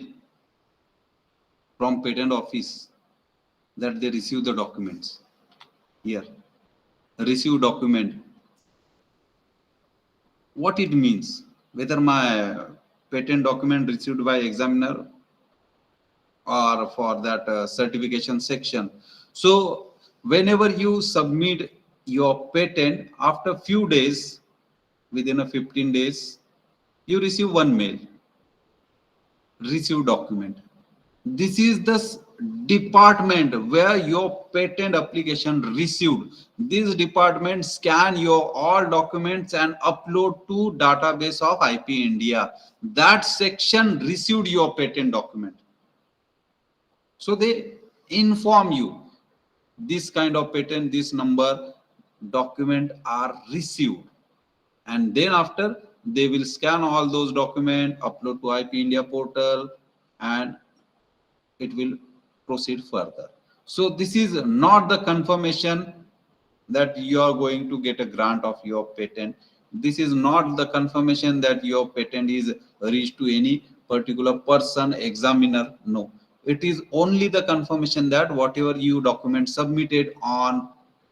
from patent office that they received the documents. Here, receive document. What it means? Whether my patent document received by examiner or for that certification section. So whenever you submit your patent, after few days, within a 15 days, you receive one mail, receive document. This is the department where your patent application received. This department scan your all documents and upload to database of IP India. That section received your patent document. So they inform you this kind of patent, this number document are received, and then after they will scan all those documents, upload to IP India portal, and it will proceed further. So this is not the confirmation that you are going to get a grant of your patent. This is not the confirmation that your patent is reached to any particular person, examiner. No, it is only the confirmation that whatever you document submitted on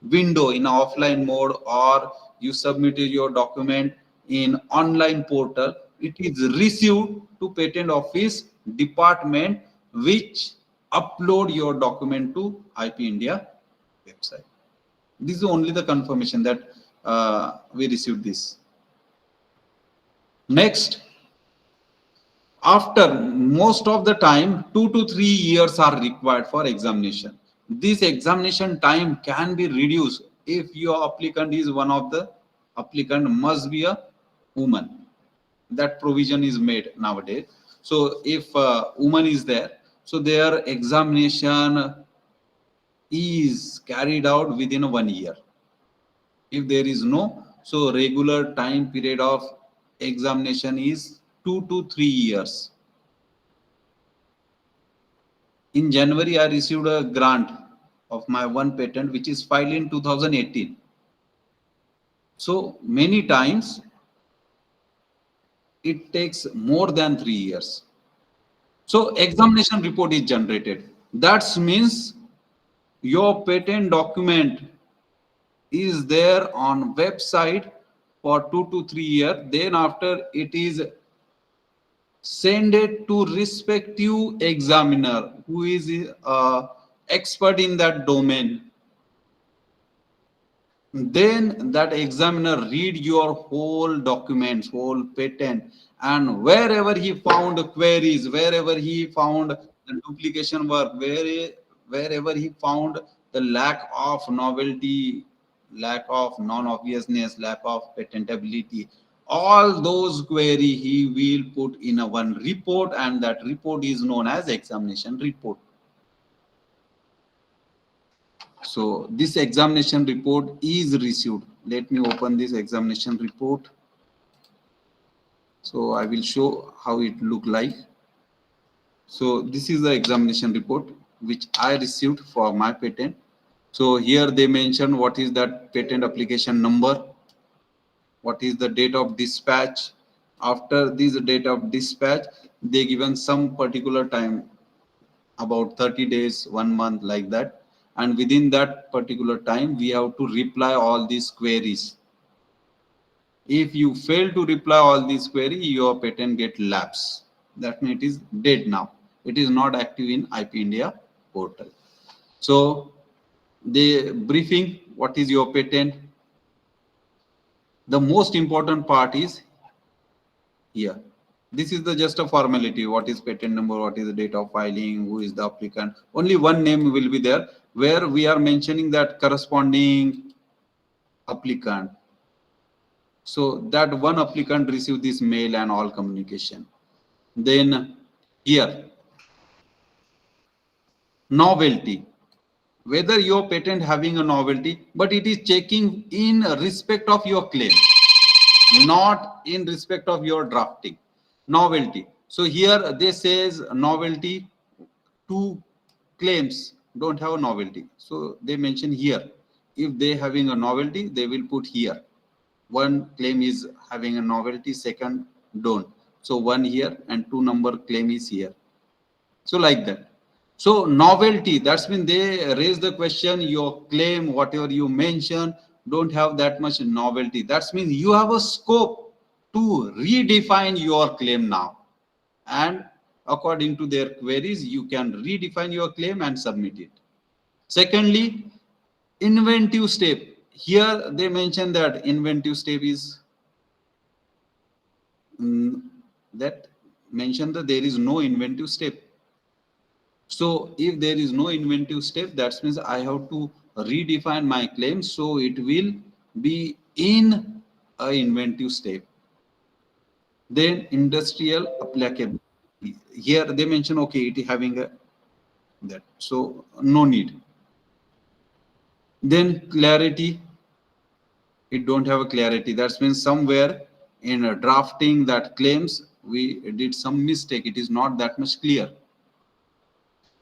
window in offline mode, or you submitted your document in online portal, it is received to patent office department, which upload your document to IP India website. This is only the confirmation that we received this. Next, after most of the time, 2 to 3 years are required for examination. This examination time can be reduced if your applicant is one of the applicant must be a woman. That provision is made nowadays. So if a woman is there, so their examination is carried out within 1 year. If there is no, so regular time period of examination is 2 to 3 years. In January, I received a grant of my one patent, which is filed in 2018. So many times it takes more than 3 years. So examination report is generated. That means your patent document is there on website for 2 to 3 years. Then after it is send it to respective examiner who is expert in that domain. Then that examiner read your whole documents, whole patent, and wherever he found queries, wherever he found the duplication work, wherever he found the lack of novelty, lack of non-obviousness, lack of patentability, all those query he will put in a one report, and that report is known as examination report. So this examination report is received. Let me open this examination report. So I will show how it look like. So this is the examination report which I received for my patent. So here they mention what is that patent application number, what is the date of dispatch. After this date of dispatch, they given some particular time, about 30 days, 1 month, like that. And within that particular time, we have to reply all these queries. If you fail to reply all these queries, your patent get lapse. That means it is dead now. It is not active in IP India portal. So the briefing, what is your patent? The most important part is here. This is the just a formality. What is patent number? What is the date of filing? Who is the applicant? Only one name will be there, where we are mentioning that corresponding applicant. So that one applicant received this mail and all communication. Then here, novelty. Whether your patent having a novelty, but it is checking in respect of your claim, not in respect of your drafting. Novelty. So here they says novelty, two claims don't have a novelty. So they mention here, if they having a novelty, they will put here. One claim is having a novelty, second don't. So one here and two number claim is here. So like that. So novelty, that's when they raise the question, your claim, whatever you mention, don't have that much novelty. That means you have a scope to redefine your claim now. And according to their queries, you can redefine your claim and submit it. Secondly, inventive step. Here they mention that inventive step is that mention that there is no inventive step. So if there is no inventive step, that means I have to redefine my claim. So it will be in a inventive step. Then industrial applicability. Here they mention, okay, it is having a that. So no need. Then clarity. It don't have a clarity. That means somewhere in drafting that claims we did some mistake, it is not that much clear.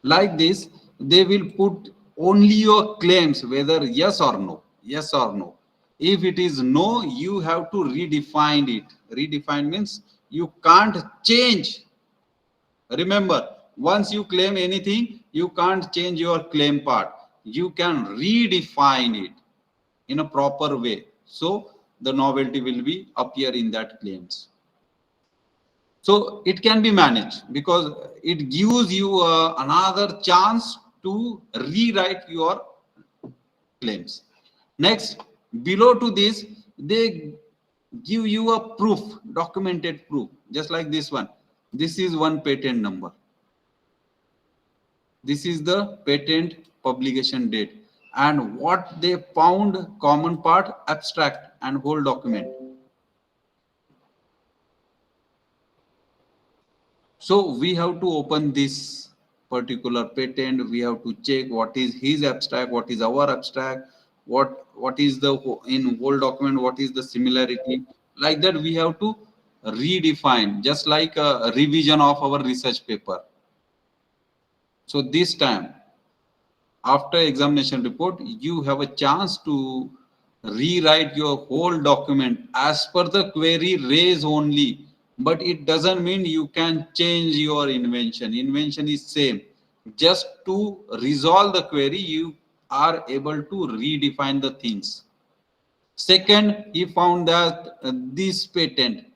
Like this, they will put only your claims, whether yes or no, yes or no. If it is no, you have to redefine it. Redefine means you can't change. Remember, once you claim anything, you can't change your claim part. You can redefine it in a proper way. So the novelty will be appear in that claims. So it can be managed because it gives you another chance to rewrite your claims. Next, below to this, they give you a proof, documented proof, just like this one. This is one patent number. This is the patent publication date. And what they found, common part, abstract and whole document. So we have to open this particular patent. We have to check what is his abstract, what is our abstract, what is the in whole document, what is the similarity. Like that, we have to redefine, just like a revision of our research paper. So this time, after examination report, you have a chance to rewrite your whole document as per the query raised only. But it doesn't mean you can change your invention. Invention is same. Just to resolve the query, you are able to redefine the things. Second, he found that this patent,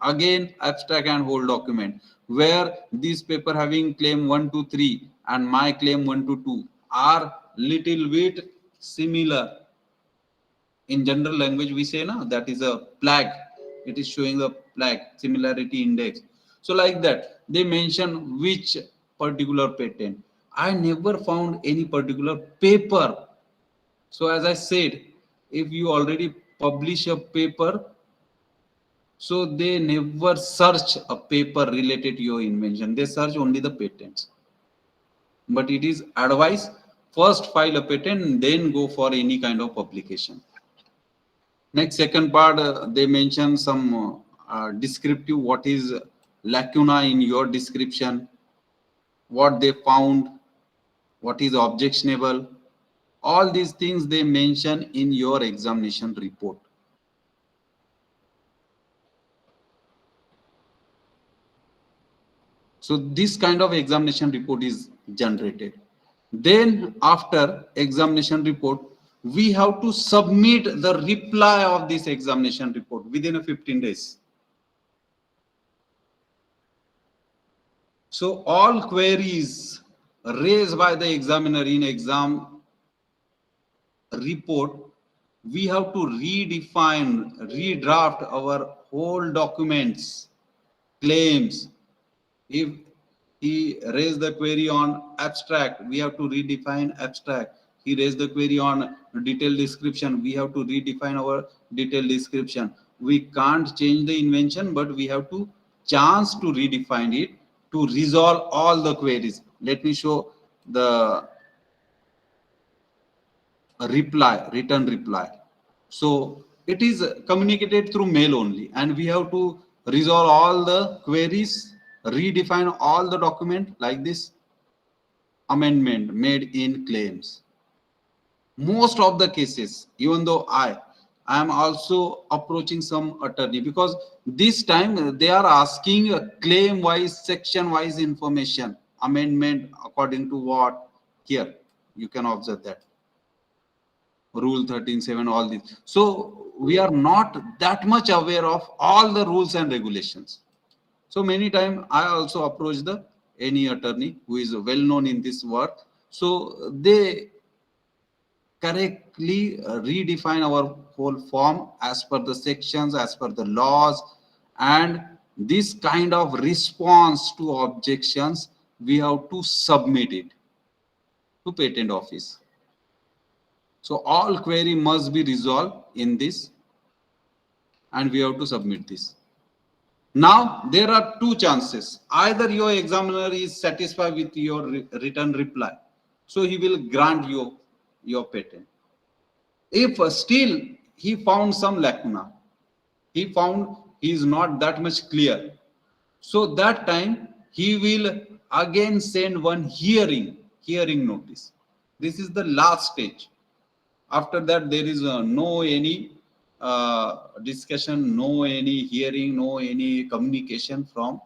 again abstract and whole document, where this paper having claim 1 to 3 and my claim 1 to 2 are little bit similar. In general language we say na, that is a flag, it is showing the flag similarity index. So like that, they mention which particular patent. I never found any particular paper. So as I said, if you already publish a paper, so they never search a paper related to your invention. They search only the patents. But it is advice, first file a patent, then go for any kind of publication. Next, second part, they mention some descriptive, what is lacuna in your description, what they found, what is objectionable. All these things they mention in your examination report. So this kind of examination report is generated. Then after examination report, we have to submit the reply of this examination report within a 15 days. So all queries raised by the examiner in exam report, we have to redefine, redraft our whole documents, claims. If he raised the query on abstract, we have to redefine abstract. He raised the query on detailed description, we have to redefine our detailed description. We can't change the invention, but we have to chance to redefine it to resolve all the queries. Let me show the reply, written reply. So it is communicated through mail only, and we have to resolve all the queries, redefine all the document like this. Amendment made in claims. Most of the cases, even though I am also approaching some attorney, because this time they are asking claim wise, section wise information, amendment according to what. Here you can observe that rule 13.7, all this. So we are not that much aware of all the rules and regulations. So many times I also approach the any attorney who is well known in this work. So they correctly redefine our whole form as per the sections, as per the laws, and this kind of response to objections, we have to submit it to patent office. So all query must be resolved in this, and we have to submit this. Now there are two chances. Either your examiner is satisfied with your written reply, so he will grant you your patent. If still he found some lacuna, he found he is not that much clear. So that time he will again send one hearing notice. This is the last stage. After that, there is no any discussion, no any hearing, no any communication from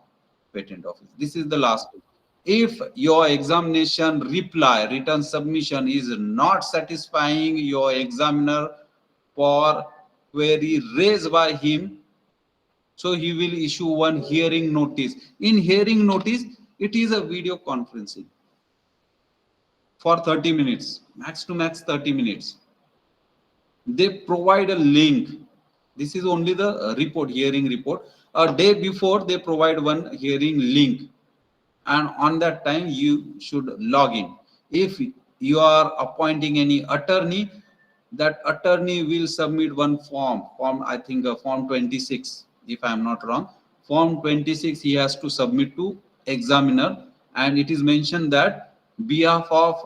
patent office. This is the last stage. If your examination reply, return submission is not satisfying your examiner for query raised by him, so he will issue one hearing notice. In hearing notice, it is a video conferencing for 30 minutes, max to max 30 minutes. They provide a link. This is only the report, hearing report. A day before, they provide one hearing link, and on that time you should log in. If you are appointing any attorney, that attorney will submit one form, I think form 26, if I am not wrong. Form 26 he has to submit to examiner, and it is mentioned that behalf of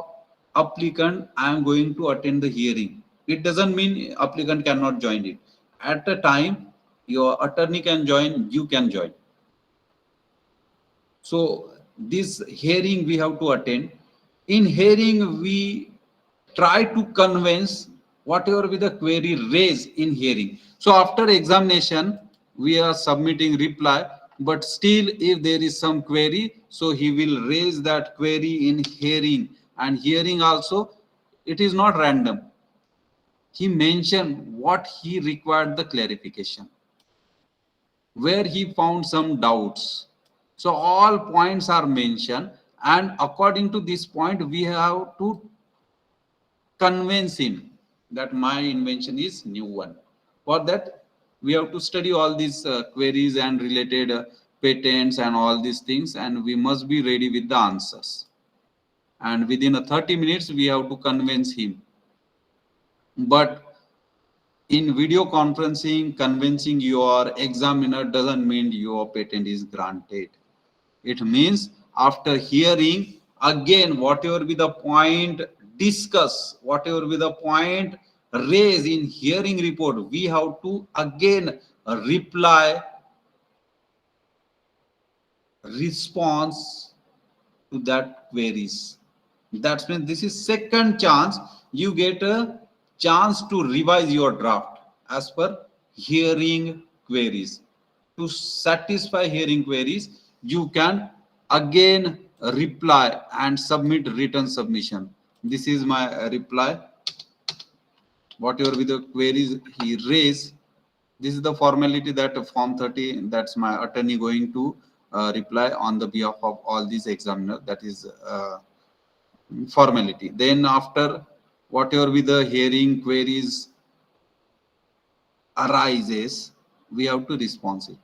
applicant I am going to attend the hearing. It doesn't mean applicant cannot join it. At the time your attorney can join, you can join. So this hearing we have to attend. In hearing, we try to convince whatever be the query raised in hearing. So after examination, we are submitting reply, but still if there is some query, so he will raise that query in hearing. And hearing also, it is not random. He mentioned what he required the clarification, where he found some doubts. So all points are mentioned, and according to this point, we have to convince him that my invention is new one. For that, we have to study all these queries and related patents and all these things, and we must be ready with the answers. And within a 30 minutes, we have to convince him. But in video conferencing, convincing your examiner doesn't mean your patent is granted. It means after hearing, again, whatever be the point discuss, whatever be the point raised in hearing report, we have to again reply, response to that queries. That means this is second chance. You get a chance to revise your draft as per hearing queries. To satisfy hearing queries, you can again reply and submit written submission. This is my reply. Whatever with the queries he raised, this is the formality that form 30, that's my attorney going to reply on the behalf of all these examiners. That is formality. Then after whatever with the hearing queries arises, we have to response it.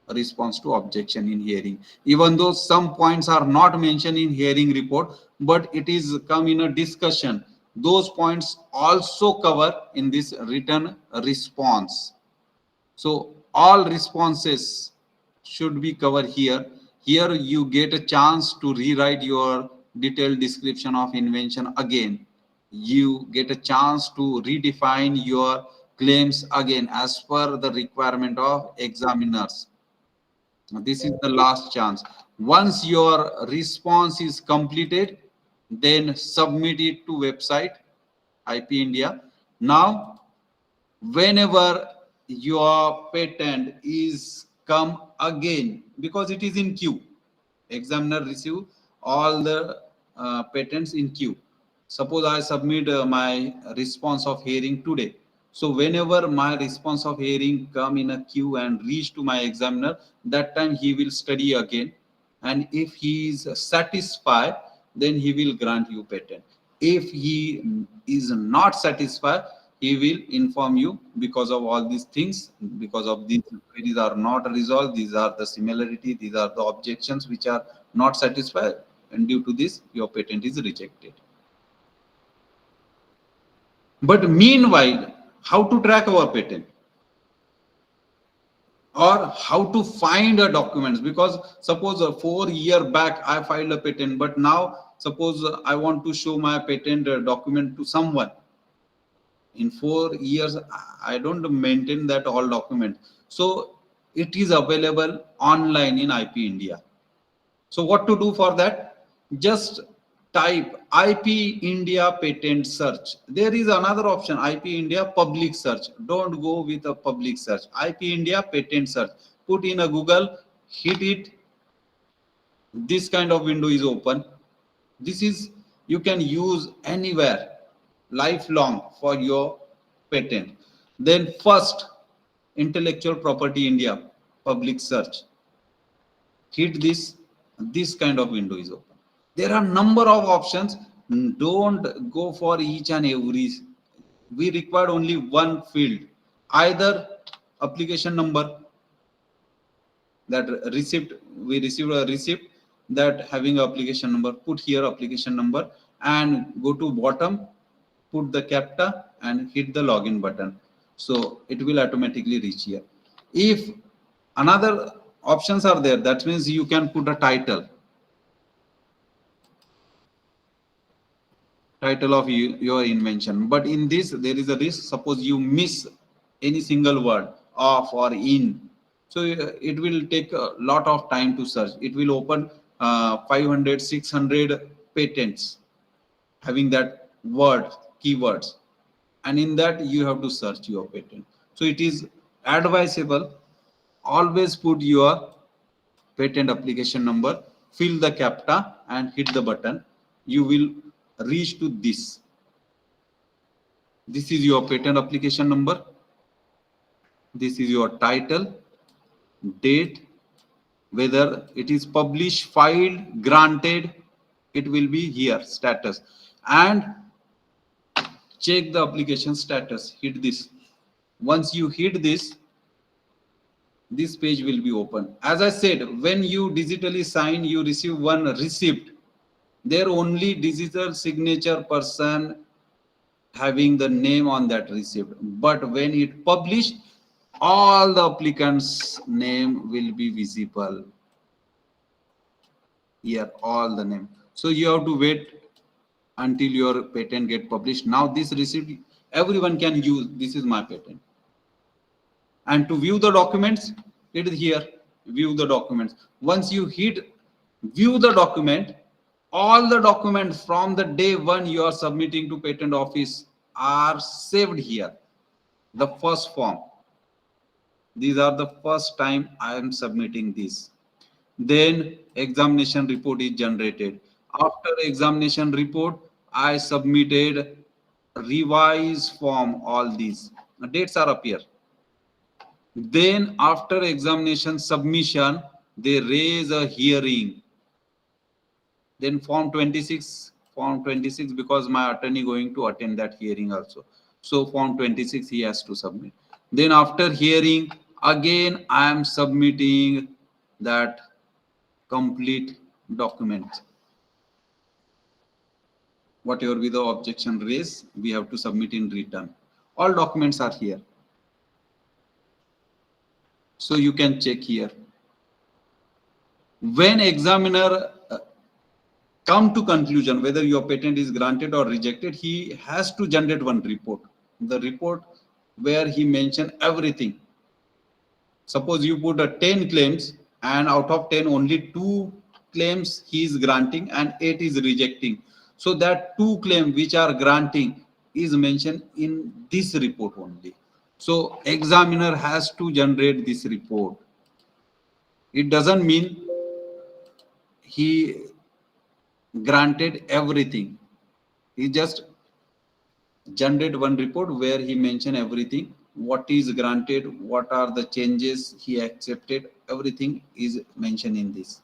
A response to objection in hearing. Even though some points are not mentioned in hearing report, but it is come in a discussion. Those points also cover in this written response. So all responses should be covered here. Here you get a chance to rewrite your detailed description of invention again. You get a chance to redefine your claims again as per the requirement of examiners. This is the last chance. Once your response is completed, then submit it to website IP India. Now whenever your patent is come again, because it is in queue, examiner receive all the patents in queue. Suppose I submit my response of hearing today, so whenever my response of hearing come in a queue and reach to my examiner, that time he will study again, and if he is satisfied, then he will grant you patent. If he is not satisfied, he will inform you because of all these things, because of these queries are not resolved, these are the similarity, these are the objections which are not satisfied, and due to this your patent is rejected. But meanwhile, how to track our patent or how to find a documents? Because suppose 4 years back I filed a patent, but now suppose I want to show my patent document to someone. In 4 years I don't maintain that all document. So It is available online in IP India. So what to do for that? Just type IP India patent search. There is another option, IP India public search. Don't go with a public search. IP India patent search. Put in a Google, hit it. This kind of window is open. This is, you can use anywhere, lifelong, for your patent. Then first, intellectual property India public search. Hit this, this kind of window is open. There are number of options. Don't go for each and every. We require only one field, either application number, that receipt, we received a receipt that having application number, put here application number and go to bottom, put the captcha and hit the login button, so it will automatically reach here. If another options are there, that means you can put a title of your invention. But in this there is a risk, suppose you miss any single word of or in, so it will take a lot of time to search. It will open 500 600 patents having that word, keywords, and in that you have to search your patent. So it is advisable, always put your patent application number, fill the captcha and hit the button. You will reach to this. This is your patent application number. This is your title, date, whether it is published, filed, granted, it will be here, status. And check the application status, hit this. Once you hit this, this page will be open. As I said, when you digitally sign, you receive one receipt. There only digital signature person having the name on that receipt. But when it published, all the applicants' name will be visible here, all the name. So you have to wait until your patent get published. Now this receipt everyone can use. This is my patent. And to view the documents, it is here, view the documents. Once you hit view the document, all the documents from the day one you are submitting to patent office are saved here. The first form, these are the first time I am submitting this. Then examination report is generated. After examination report, I submitted revised form, all these dates are appear. Then after examination submission, they raise a hearing. Then form 26, because my attorney going to attend that hearing also. So form 26 he has to submit. Then after hearing, again I am submitting that complete document. Whatever be the objection raised, we have to submit in written. All documents are here. So you can check here. When examiner come to conclusion whether your patent is granted or rejected, he has to generate one report. The report where he mentioned everything. Suppose you put a 10 claims and out of 10 only 2 claims he is granting and 8 is rejecting. So that 2 claims which are granting is mentioned in this report only. So examiner has to generate this report. It doesn't mean he granted everything. He just generate one report where he mentioned everything, what is granted, what are the changes he accepted, everything is mentioned in this.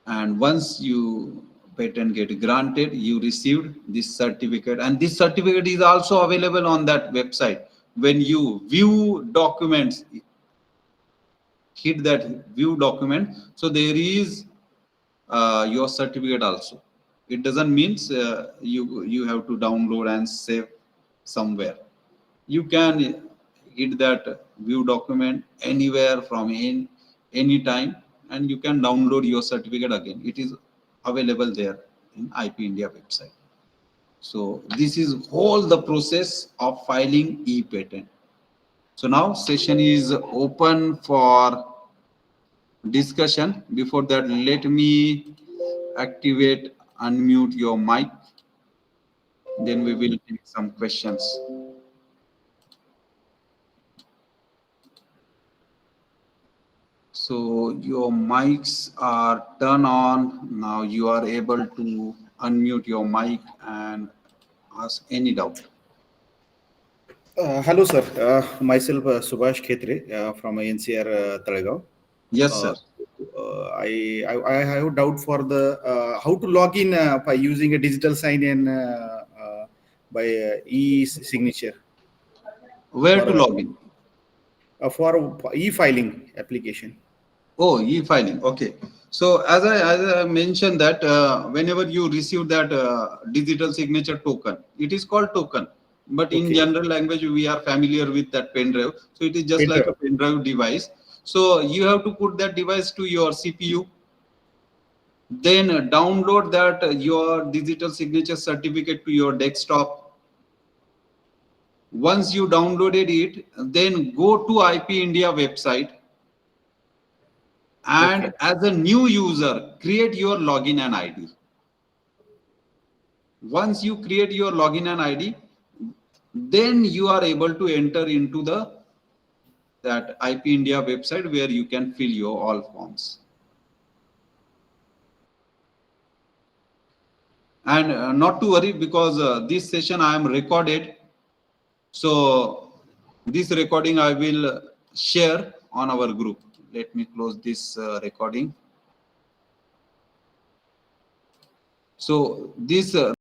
And once you patent get granted, you received this certificate, and this certificate is also available on that website. When you view documents, hit that view document, so there is your certificate also. It doesn't mean you have to download and save somewhere. You can hit that view document anywhere from any time, and you can download your certificate again. It is available there in IP India website. So this is whole the process of filing e-patent. So now session is open for discussion. Before that, let me activate, unmute your mic. Then we will take some questions. So your mics are turned on. Now you are able to unmute your mic and ask any doubt. Hello, sir. Myself, Subhash Khetre from NCR Talegaon. Yes, Uh, sir. I have a doubt for the how to log in by using a digital sign-in by e-signature Where for to log in? e-filing application. Oh, e-filing. Okay. So as I mentioned that whenever you receive that digital signature token, it is called token. But in Okay. general language, we are familiar with that pen drive. So it is just Pen like a drive. pen drive device. So you have to put that device to your CPU, then download that your digital signature certificate to your desktop. Once you downloaded it, then go to IP India website, Okay. and as a new user create your login and ID. Once you create your login and ID, then you are able to enter into the that IP India website where you can fill your all forms. And not to worry, because this session I am recorded, so this recording I will share on our group. Let me close this recording. So this